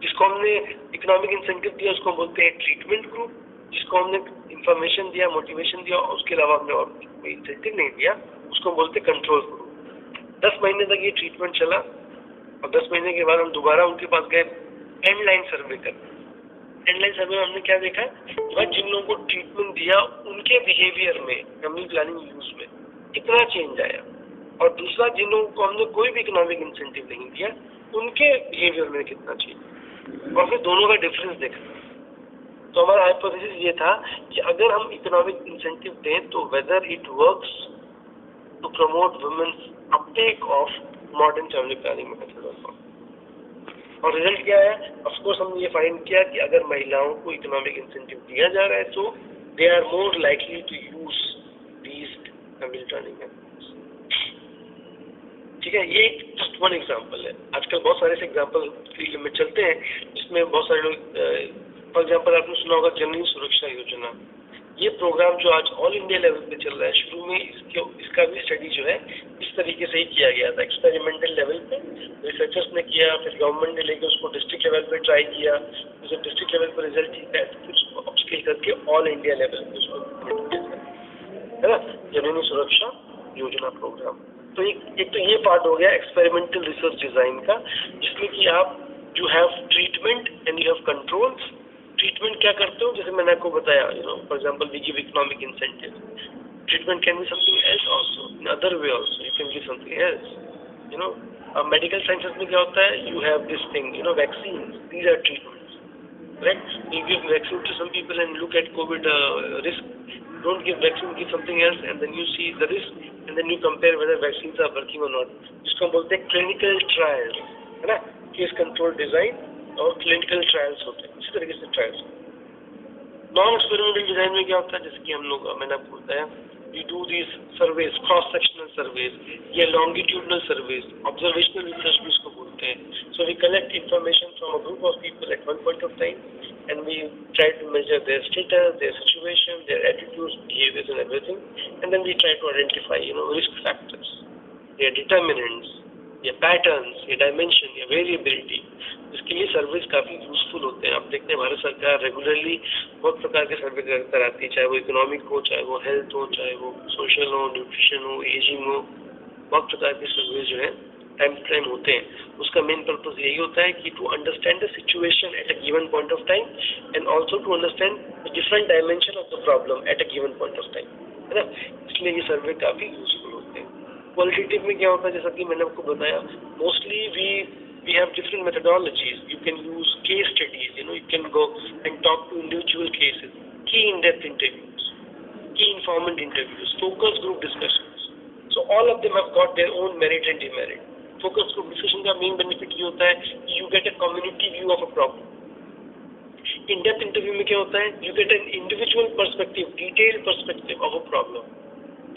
जिसको हमने इकोनॉमिक इंसेंटिव दिया उसको बोलते हैं ट्रीटमेंट ग्रुप, जिसको हमने इंफॉर्मेशन दिया, मोटिवेशन दिया और उसके अलावा हमने और कोई इंसेंटिव नहीं दिया उसको बोलते कंट्रोल ग्रुप। 10 महीने तक ये ट्रीटमेंट चला और 10 महीने के बाद हम दोबारा उनके पास गए एंड लाइन सर्वे करने। एंड लाइन सर्वे में हमने क्या देखा, जिन लोगों को ट्रीटमेंट दिया उनके बिहेवियर में, फैमिली प्लानिंग यूज में कितना चेंज आया, और दूसरा जिन लोगों को हमने कोई भी इकोनॉमिक इंसेंटिव नहीं दिया उनके बिहेवियर में कितना चेंज, और फिर दोनों का डिफरेंस देखा। तो हमारा हाइपोथेसिस ये था कि अगर हम इकोनॉमिक इंसेंटिव दें तो whether it works to promote women's uptake of modern family planning method. और रिजल्ट क्या है, ऑफकोर्स हमने ये फाइंड किया कि अगर महिलाओं को इकोनॉमिक इंसेंटिव दिया जा रहा है तो they are more likely to use these family planning methods. ठीक है, ये जस्ट वन एग्जांपल है। आजकल बहुत सारे ऐसे एग्जांपल फील्ड में चलते हैं जिसमें बहुत सारे लोग, फॉर एग्जांपल आपने सुना होगा जननी सुरक्षा योजना। ये प्रोग्राम जो आज ऑल इंडिया लेवल पे चल रहा है, शुरू में इसका भी स्टडी जो है इस तरीके से ही किया गया था, एक्सपेरिमेंटल लेवल पे रिसर्चर्स ने किया, फिर गवर्नमेंट ने लेके उसको डिस्ट्रिक्ट लेवल पे ट्राई किया, जब डिस्ट्रिक्ट लेवल पर रिजल्ट ठीक है तो फिर उसको अपस्केल करके ऑल इंडिया लेवल पे उसको है ना, जननी सुरक्षा योजना प्रोग्राम। तो एक तो ये पार्ट हो गया एक्सपेरिमेंटल रिसर्च डिजाइन का, जिसमें कि आप you have treatment and you have controls. Treatment क्या करते हो, जैसे मैंने आपको बताया, for example we give economic incentive. Treatment can be something else also, in other way also you can give something else. Medical sciences में क्या होता है, you have this thing, vaccine, these are treatments, right. You give vaccine to some people and look at COVID risk, don't give vaccine, give something else, and then you see the risk, and then you compare whether vaccines are working or not. जिसको हम बोलते हैं clinical trials, है ना, केस कंट्रोल डिजाइन और clinical trials होते हैं, इसी तरीके से trials। नॉन एक्सपेरिमेंटल डिजाइन में क्या होता है, जैसे कि हम लोग, मैंने आपको बताया, we do these surveys, cross sectional surveys या longitudinal surveys, observational research भी इसको बोलते हैं। So we collect information from a group of people at one point of time, and we try to measure their status, their situation, their attitudes, behaviors and everything, and then we try to identify, risk factors, their determinants, या पैटर्न्स, या डायमेंशन, या वेरिएबिलिटी। इसके लिए सर्वेज काफ़ी यूजफुल होते हैं। आप देखते हैं भारत सरकार रेगुलरली बहुत प्रकार के सर्वे कराती है, चाहे वो इकोनॉमिक हो, चाहे वो हेल्थ हो, चाहे वो सोशल हो, न्यूट्रिशन हो, एजिंग हो, बहुत प्रकार के सर्वे जो है टाइम टू टाइम होते हैं। उसका मेन पर्पज यही होता है कि to understand the situation at a given point of time and also to understand the different dimension of the problem at a given point of time, है ना। इसलिए ये सर्वे काफ़ी यूजफुल होते हैं। क्वालिटेटिव में क्या होता है, जैसा कि मैंने आपको बताया, mostly we have different methodologies. You can use case studies, you can go and talk to individual cases, key in-depth interviews, key informant interviews, focus group discussions. So all of them have got their own merit and demerit. Focus group discussion का main benefit ये होता है कि you get a community view of a problem. In-depth interview में क्या होता है, you get an individual perspective, detailed perspective of a problem.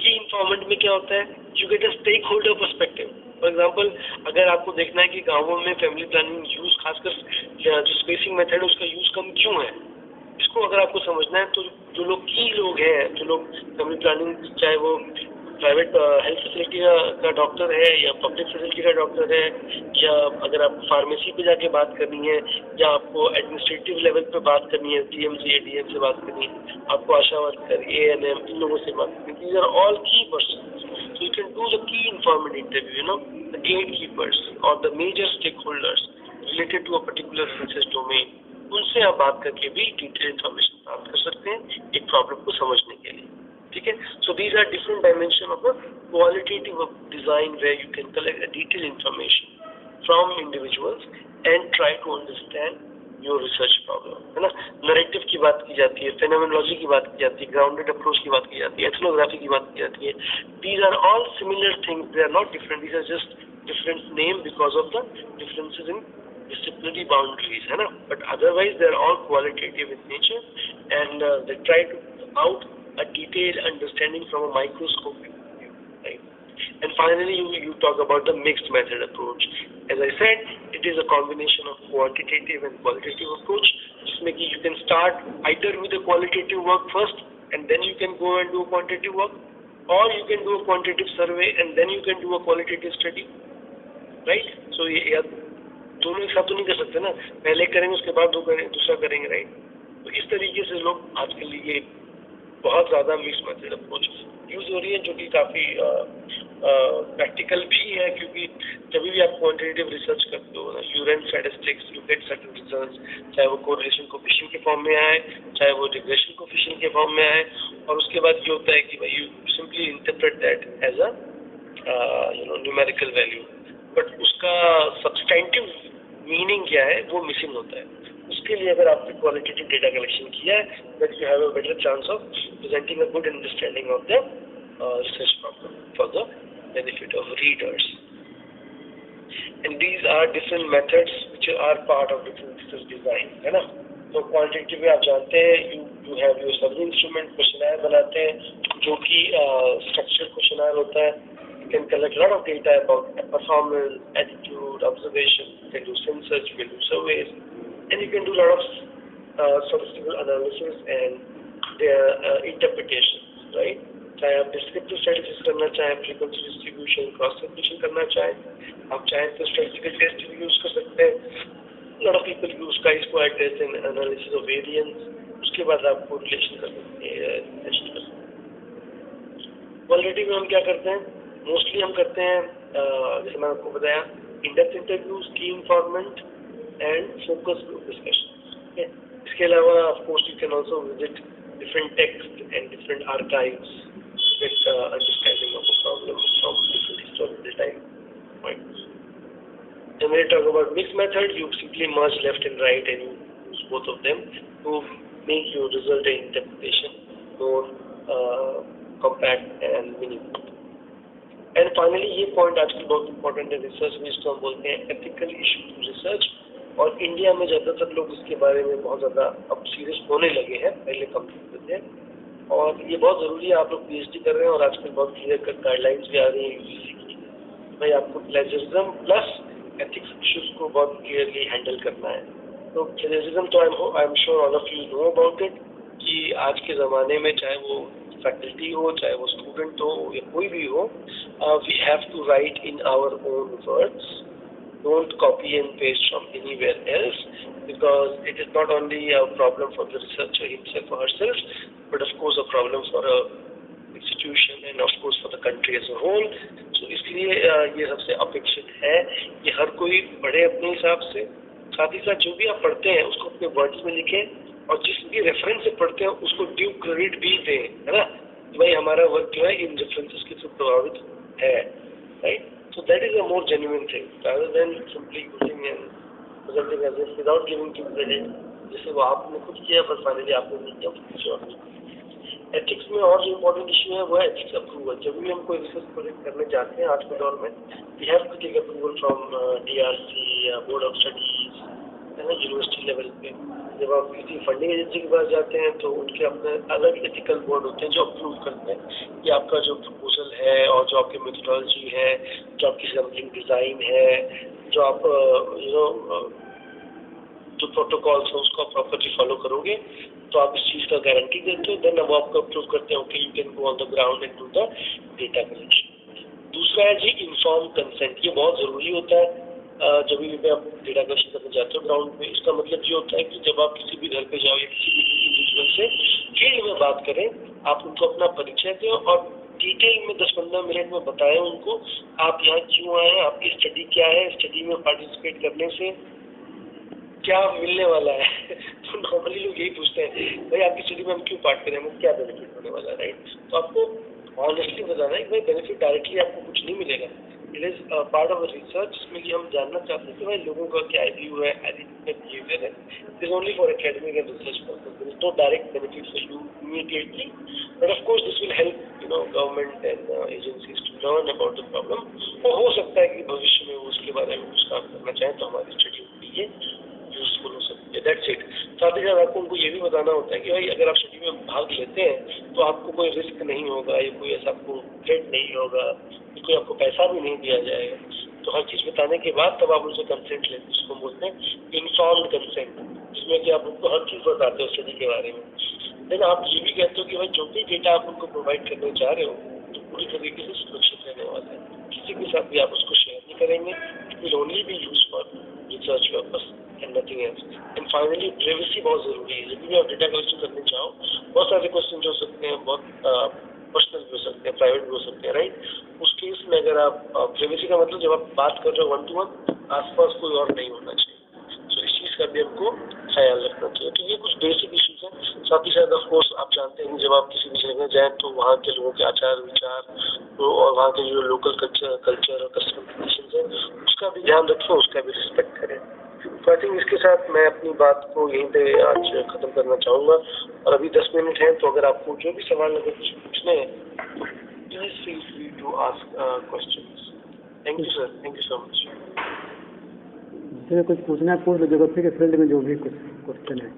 Key format में क्या होता है, you get a stakeholder perspective. For example, अगर आपको देखना है कि गाँवों में फैमिली प्लानिंग यूज, खासकर जो स्पेसिंग मेथड है उसका यूज कम क्यों है, इसको अगर आपको समझना है तो जो लोग की लोग हैं, जो लोग फैमिली प्लानिंग, चाहे वो प्राइवेट हेल्थ फैसिलिटी का डॉक्टर है या पब्लिक फैसिलिटी का डॉक्टर है, या अगर आपको फार्मेसी पे जाके बात करनी है, या आपको एडमिनिस्ट्रेटिव लेवल पे बात करनी है, DMC ADM से बात करनी है, आपको आशा वर्कर, ANM, इन लोगों से बात करनी है, these are all key persons, so you can do the key informed interview, you know, the gatekeepers और the major stakeholders related to a particular research domain, उनसे आप बात करके भी डिटेल इन्फॉर्मेशन प्राप्त कर सकते हैं एक प्रॉब्लम को समझने के लिए, ठीक है। So these are different dimension of the qualitative design where you can collect a detail information from individuals and try to understand your research problem, है ना। नरेटिव की बात की जाती है, फेनोमेनोलॉजी की बात की जाती है, ग्राउंडेड अप्रोच की बात की जाती है, एथनोग्राफी की बात की जाती है। These are all similar things, they are not different, these are just different name because of the differences in disciplinary boundaries, है ना, but otherwise they are all qualitative in nature and they try to out a detailed understanding from a microscopic view, right? And finally you talk about the mixed method approach. As I said, it is a combination of quantitative and qualitative approach, जिसमें कि you can start either with the qualitative work first and then you can go and do quantitative work, or you can do a quantitative survey and then you can do a qualitative study, right? So दोनों एक साथ तो नहीं कर सकते ना, पहले करेंगे उसके बाद दूसरा करेंगे, राइट। तो इस तरीके से लोग आजकल ये बहुत ज़्यादा मिक्स मेथड अप्रोच यूज हो रही है, जो कि काफ़ी प्रैक्टिकल भी है, क्योंकि जब भी आप क्वांटिटेटिव रिसर्च करते हो ना, you run statistics, you get certain results, चाहे वो कोरिलेशन कोफिशिएंट के फॉर्म में आए, चाहे वो रिग्रेशन कोफिशिएंट के फॉर्म में आए, और उसके बाद ये होता है कि भाई you simply interpret that as a numerical value, but उसका सब्सटेंटिव मीनिंग क्या है वो मिसिंग होता है। उसके लिए अगर आपने क्वालिटेटिव डेटा कलेक्शन किया है, that you have a better chance of presenting a good understanding of the research problem for the benefit of readers. And these are different methods which are part of different research design, है ना। तो क्वालिटेटिव में आप जानते हैं, you have your survey instrument, questionnaire बनाते हैं जो कि स्ट्रक्चर्ड क्वेश्चनर होता है। You can collect a lot of data about performance, attitude, observation. You can do census, you can do surveys, and you can do a lot of statistical analysis and their interpretations, right? चाहे आप descriptive statistics करना चाहें, frequency distribution, cross correlation करना चाहें, आप चाहें तो statistical test भी use कर सकते हैं। A lot of people use chi-square test and analysis of variance. उसके बाद आप correlation कर सकते हैं, test कर सकते हैं। Qualitative में हम क्या करते हैं? मोस्टली हम करते हैं, जैसे मैंने आपको बताया, इंडेप्थ इंटरव्यूज, की informant and focus group discussion. इसके अलावा of course you can also visit different text and different archives, gate understanding of the problem from different historical time points. And when you talk about mixed method, you simply merge left and right and you use both of them to make your result and interpretation more compact and meaningful. And finally ये पॉइंट आजकल बहुत इंपॉर्टेंट है रिसर्च में, इसको हम बोलते हैं एथिकल इशू रिसर्च, और इंडिया में ज़्यादातर लोग इसके बारे में बहुत ज़्यादा अब सीरियस होने लगे हैं, पहले कम होते थे, और ये बहुत ज़रूरी है। आप लोग PhD कर रहे हैं और आजकल बहुत क्लियर कट गाइडलाइंस भी आ रही हैं UGC की, भाई आपको प्लेजरिज्म प्लस एथिक्स इशूज़ को बहुत क्लियरली हैंडल करना है। तो प्लेजरिज्म तो I am sure all of you know about it, कि आज के ज़माने में चाहे वो फैकल्टी हो, चाहे वो स्टूडेंट हो या कोई भी हो, we have to write in our own words. Don't copy and paste from anywhere else, because it is not only a problem for the researcher himself or herself, but of course a problem for a institution and of course for the country as a whole. So इसलिए ये सबसे अपेक्षित है कि हर कोई पढ़े अपने हिसाब से, साथ ही साथ जो भी आप पढ़ते हैं उसको अपने वर्ड्स में लिखें, और जिस भी रेफरेंस से पढ़ते हैं उसको ड्यू क्रेडिट भी दें, है ना, भाई हमारा वर्क जो है इन रेफरेंसेस के थ्रू प्रभावित है, right. So that is a more genuine thing rather than simply using and presenting as if without giving due credit, जैसे वो आपने खुद किया पर फाइनली आपने नहीं किया, किसी और ने। एथिक्स में और जो इम्पोर्टेंट इशू है वो है एथिक्स अप्रूवल। जब भी हम कोई रिसर्च प्रोजेक्ट करने जाते हैं आज के दौर में, we have to take approval from DRC या बोर्ड ऑफ स्टडीज, है ना, यूनिवर्सिटी लेवल पे। जब आप किसी फंडिंग एजेंसी के पास जाते हैं तो उनके अपने अलग एथिकल बोर्ड होते हैं जो अप्रूव करते हैं कि आपका जो प्रपोजल प्रपोजल है और जो आपकी मेथोडोलॉजी है, जो आपकी सैम्पलिंग डिज़ाइन है, जो आप जो प्रोटोकॉल्स हैं उसको आप प्रॉपर्ली फॉलो करोगे तो आप इस चीज़ का गारंटी देते हो, देन अब आपको अप्रूव करते हो कि you can go on the ground and do the data collection. दूसरा है जी इन्फॉर्म कंसेंट। ये बहुत ज़रूरी होता है जब भी आप डेटा कलेक्शन करने जाते हो ग्राउंड में। इसका मतलब ये होता है कि जब आप किसी भी घर पे जाओ या किसी भी इंडिविजुअल से फील्ड में बात करें, आप उनको अपना परिचय दें और डिटेल में 10-15 मिनट में बताएं उनको आप यहाँ क्यों आए, आपकी स्टडी क्या है, स्टडी में पार्टिसिपेट करने से क्या मिलने वाला है। तो नॉर्मली लोग यही पूछते हैं भाई आपकी स्टडी में हम क्यों पार्ट करें, हमें क्या बेनिफिट होने वाला है, राइट। तो आपको ऑनेस्टली बताना है कि भाई बेनिफिट डायरेक्टली आपको कुछ नहीं मिलेगा, it is part of research जिसमें कि हम जानना चाहते हैं कि भाई लोगों का क्या व्यू है, बिहेवियर है। It is only for academic and research purpose, there is no direct benefit for you immediately, but of course this will help government and agencies to learn about the problem. और हो सकता है कि भविष्य में वो उसके बारे में कुछ काम करना चाहें तो हमारी स्टडी के लिए यूजफुल हो सकती है, दैट्स इट। साथ ही साथ आपको उनको ये भी बताना होता है कि भाई अगर आप स्टडी में भाग लेते हैं तो आपको कोई रिस्क नहीं होगा या कोई ऐसा आपको थ्रेट नहीं होगा, कोई आपको पैसा भी नहीं दिया जाएगा। तो हर चीज़ बताने के बाद तब आप उनसे कंसेंट लेते हैं, जिसको बोलते हैं इन्फॉर्म्ड कंसेंट, जिसमें कि आप उनको हर चीज़ बताते हो स्टडी के बारे में। देन आप ये भी कहते हो कि भाई जो भी डेटा आप उनको प्रोवाइड करने जा रहे हो तो पूरी तरीके से सुरक्षित रहने वाला है, किसी के साथ भी आप उसको शेयर नहीं करेंगे, it will only B use for research purpose and nothing else. And finally privacy बहुत ज़रूरी है। जब भी आप डेटा कलेक्शन करने जाओ बहुत सारे क्वेश्चन हो सकते हैं, बहुत पर्सनल भी हो सकते हैं, प्राइवेट भी हो सकते हैं, राइट। उस केस में अगर आप प्राइवेसी का मतलब जब आप बात कर रहे हो 1 to 1 आसपास कोई और नहीं होना चाहिए, तो इस चीज़ का भी हमको ख्याल रखना चाहिए। तो ये कुछ बेसिक इश्यूज हैं। साथ ही साथ ऑफ कोर्स आप जानते हैं जब आप किसी भी जगह जाएँ तो वहाँ के लोगों के आचार विचार तो और वहाँ के जो लोकल कल्चर और कस्टम ट्रेडिशंस हैं उसका भी ध्यान रखें, उसका भी रिस्पेक्ट करें। तो आई थिंक इसके साथ मैं अपनी बात को यहीं पे आज ख़त्म करना चाहूँगा। और अभी 10 मिनट हैं तो अगर आपको जो भी सवाल अगर कुछ पूछने हैं तो please feel free to ask questions. Thank you sir, thank you so much. जिससे कुछ पूछना है पूछ लो, ज्योग्राफी के फील्ड में जो भी कुछ क्वेश्चन है।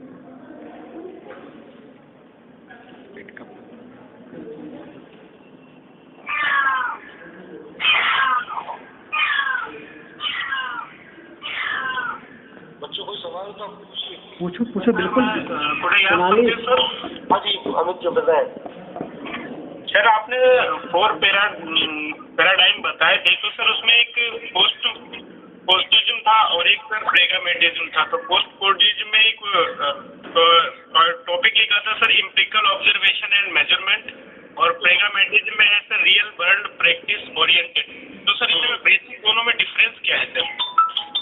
बच्चों कोई सवाल तो पूछो पूछो बिल्कुल। हाँ जी अमित जो बताएं। सर आपने 4 पैराडाइम बताए थे, तो सर उसमें एक पोस्टिज्म था और एक सर प्रेगामेटिज्म था। तो पोस्टिज्म में एक टॉपिक लिखा था sir empirical observation and measurement, और प्रेगामेटिज्म में है sir real world practice oriented. तो सर इसमें बेसिक दोनों में डिफरेंस क्या है सर?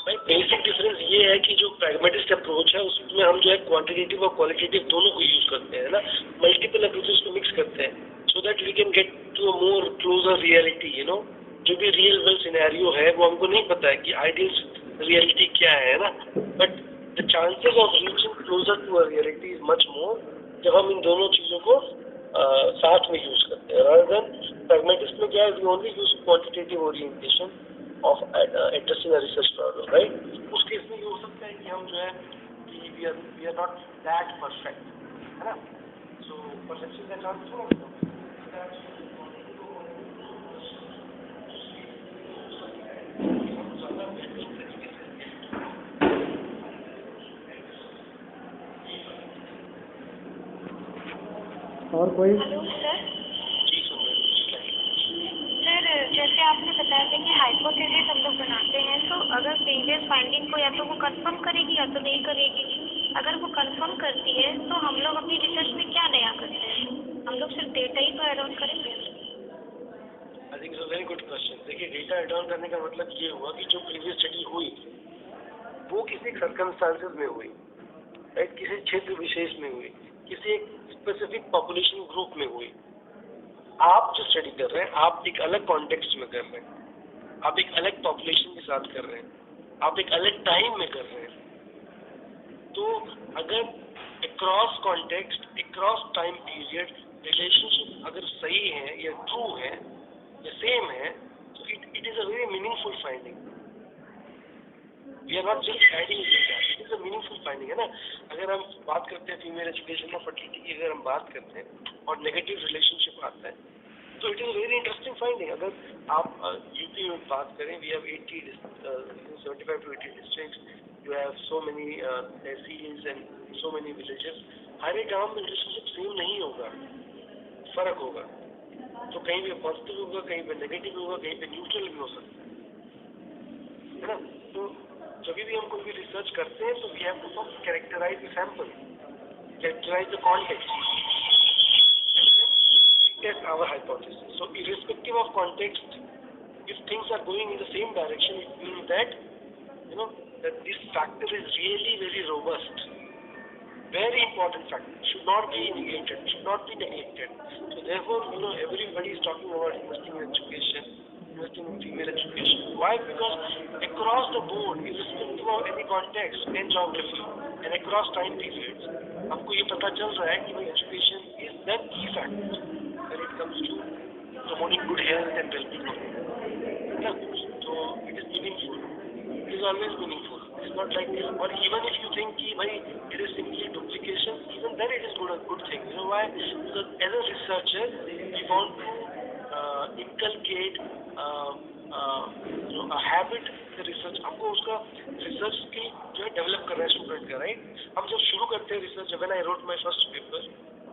भाई बेसिक डिफरेंस ये है कि जो प्रैग्मेटिस्ट अप्रोच है उसमें हम जो है क्वांटिटेटिव और क्वालिटेटिव दोनों को यूज करते हैं ना, मल्टीपल अप्रोचेस को मिक्स करते हैं so that we can get to a more closer reality. जो भी रियल वर्ल्ड सिनेरियो है वो हमको नहीं पता है कि आइडियल रियलिटी क्या है ना, but the chances of reaching closer to a reality is much more जब हम इन दोनों चीज़ों को साथ में यूज करते हैं। रादर देन प्रैग्मेटिस्ट में क्या है, we only use quantitative orientation of addressing a research problem, right? उस केस में ये हो सकता है कि हम जो है कि we are not that perfect, है ना? So perception का चांस थोड़ा और कोई? जैसे आपने बताया था कि हाइपोथेसिस हम लोग बनाते हैं, तो अगर प्रीवियस फाइंडिंग को या तो वो कंफर्म करेगी या तो नहीं करेगी। अगर वो कंफर्म करती है तो हम लोग अपनी रिसर्च में क्या नया करते हैं? हम लोग सिर्फ डेटा ही तो ऐड ऑन करेंगे। I think it's a very good question. देखिए डेटा ऐड ऑन करने का मतलब ये हुआ कि जो प्रीवियस स्टडी हुई वो किसी सर्कमस्टांसेस में हुई, राइट, किसी क्षेत्र विशेष में हुई, किसी एक स्पेसिफिक पॉपुलेशन ग्रुप में हुई। आप जो स्टडी कर रहे हैं आप एक अलग कॉन्टेक्स्ट में कर रहे हैं, आप एक अलग पॉपुलेशन के साथ कर रहे हैं, आप एक अलग टाइम में कर रहे हैं। तो अगर across context, across time period relationship अगर सही है या ट्रू है या सेम है तो it is a very meaningful finding. We are not just adding data, it is a meaningful finding, है ना। अगर हम बात करते हैं फीमेल एजुकेशन और फर्टिलिटी की, अगर हम बात करते हैं और नेगेटिव रिलेशनशिप आता है तो it is very interesting finding. अगर आप यूपी में बात करें, वी हैव 75 to 80 districts. You have so many tehsils and so many villages. हर एक गांव में रिलेशनशिप सेम नहीं होगा, फर्क होगा. तो कहीं पे पॉजिटिव होगा, कहीं पे नेगेटिव होगा, कहीं पे न्यूट्रल भी हो सकता है ना. तो जब भी हम कोई भी रिसर्च करते हैं तो we have to first characterize the sample, characterize the context, test our hypothesis. So irrespective of context, if things are going in the same direction, it means that that this factor is really very robust, very important factor, should not be neglected, should not be neglected. So therefore, everybody is talking about investing in education, investing in female education. Why? Because across the board, irrespective of any context and geography and across time periods, आपको ये पता चल रहा है कि education is the key factor when it comes to promoting good health and well-being. So it is meaningful. It is always meaningful. It's not like, or even if you think it is simply duplication, even then it is a good thing. You know why? Because as a researcher, we want to inculcate a habit the research. आपको उसका research skill जो है develop करना है student का, right? हम जब शुरू करते हैं research, when I wrote my first paper,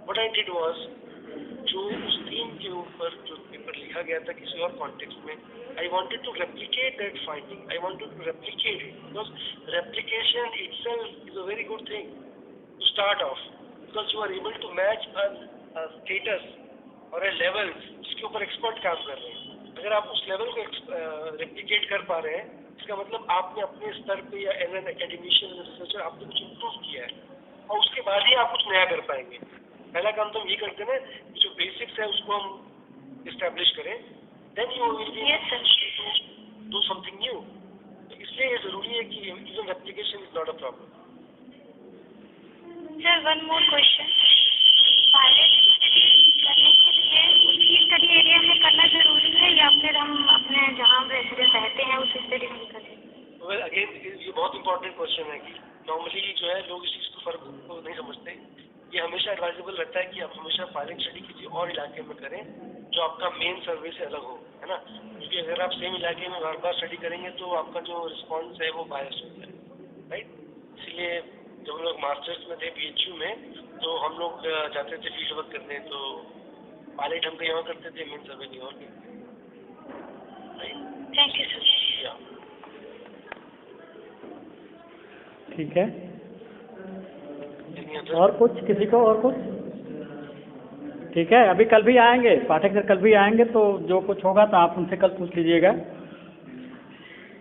what I did was, जो उस थीम के ऊपर जो पेपर लिखा गया था किसी और कॉन्टेक्स्ट में, I wanted to replicate that finding. I wanted to replicate it because replication itself is a very good thing to start off, because you are able to match a status or a level जिसके ऊपर एक्सपर्ट काम कर रहे हैं. अगर आप उस लेवल को रेप्लिकेट कर पा रहे हैं, इसका मतलब आपने अपने स्तर पे या एज एन एकेडमिशियन रिसर्चर आपने कुछ इम्प्रूव किया है, और उसके बाद ही आप कुछ नया कर पाएंगे. पहला काम तो हम ये करते हैं ना, जो बेसिक्स है उसको हम इस्टेब्लिश करें, then you will be do something new. तो इसलिए ये जरूरी है कि even replication is not a problem. Sir, one more question. Pilot करने के लिए उसी स्टडी एरिया में करना जरूरी है या फिर हम अपने जहाँ रेसिडेंट रहते हैं उस स्टडी में करें? वेल अगेन ये बहुत इंपॉर्टेंट क्वेश्चन है कि नॉर्मली जो है लोग इस चीज़ को फर्क को नहीं समझते. ये हमेशा एडवाइजेबल रहता है कि आप हमेशा पायलट स्टडी किसी और इलाके में करें जो आपका मेन सर्वे से अलग हो, है ना. क्योंकि अगर आप सेम इलाके में बार बार स्टडी करेंगे तो आपका जो रिस्पॉन्स है वो बायस होता है, राइट. इसलिए जब हम लोग मास्टर्स में थे BHU में, तो हम लोग जाते थे फील्ड वर्क करने, तो पायलट हम कहीं और करते थे, मेन सर्वे कहीं और करते थे, राइट. Thank you sir. ठीक है. और कुछ किसी को और कुछ? ठीक है. अभी कल भी आएंगे पाठक सर, कल भी आएंगे, तो जो कुछ होगा तो आप उनसे कल पूछ लीजिएगा.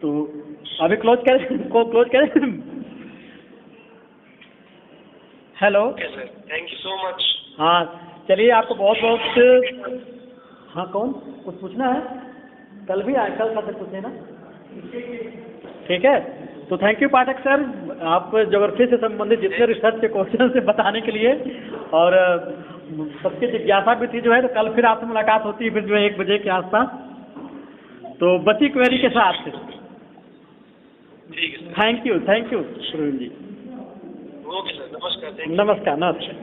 तो अभी क्लोज करें. Hello. Thank you so much. हाँ चलिए, आपको बहुत बहुत. हाँ कौन कुछ पूछना है? कल भी आए, कल से पूछे ना. ठीक है. तो थैंक यू पाठक सर, आप ज्योग्राफी से संबंधित जितने रिसर्च के क्वेश्चन से बताने के लिए, और सबकी जिज्ञासा भी थी जो है. तो कल फिर आपसे मुलाकात होती है फिर जो है 1 बजे के आसपास, तो बची क्वेरी के साथ. ठीक है. Thank you Praveen ji. Okay sir. नमस्कार. नमस्कार.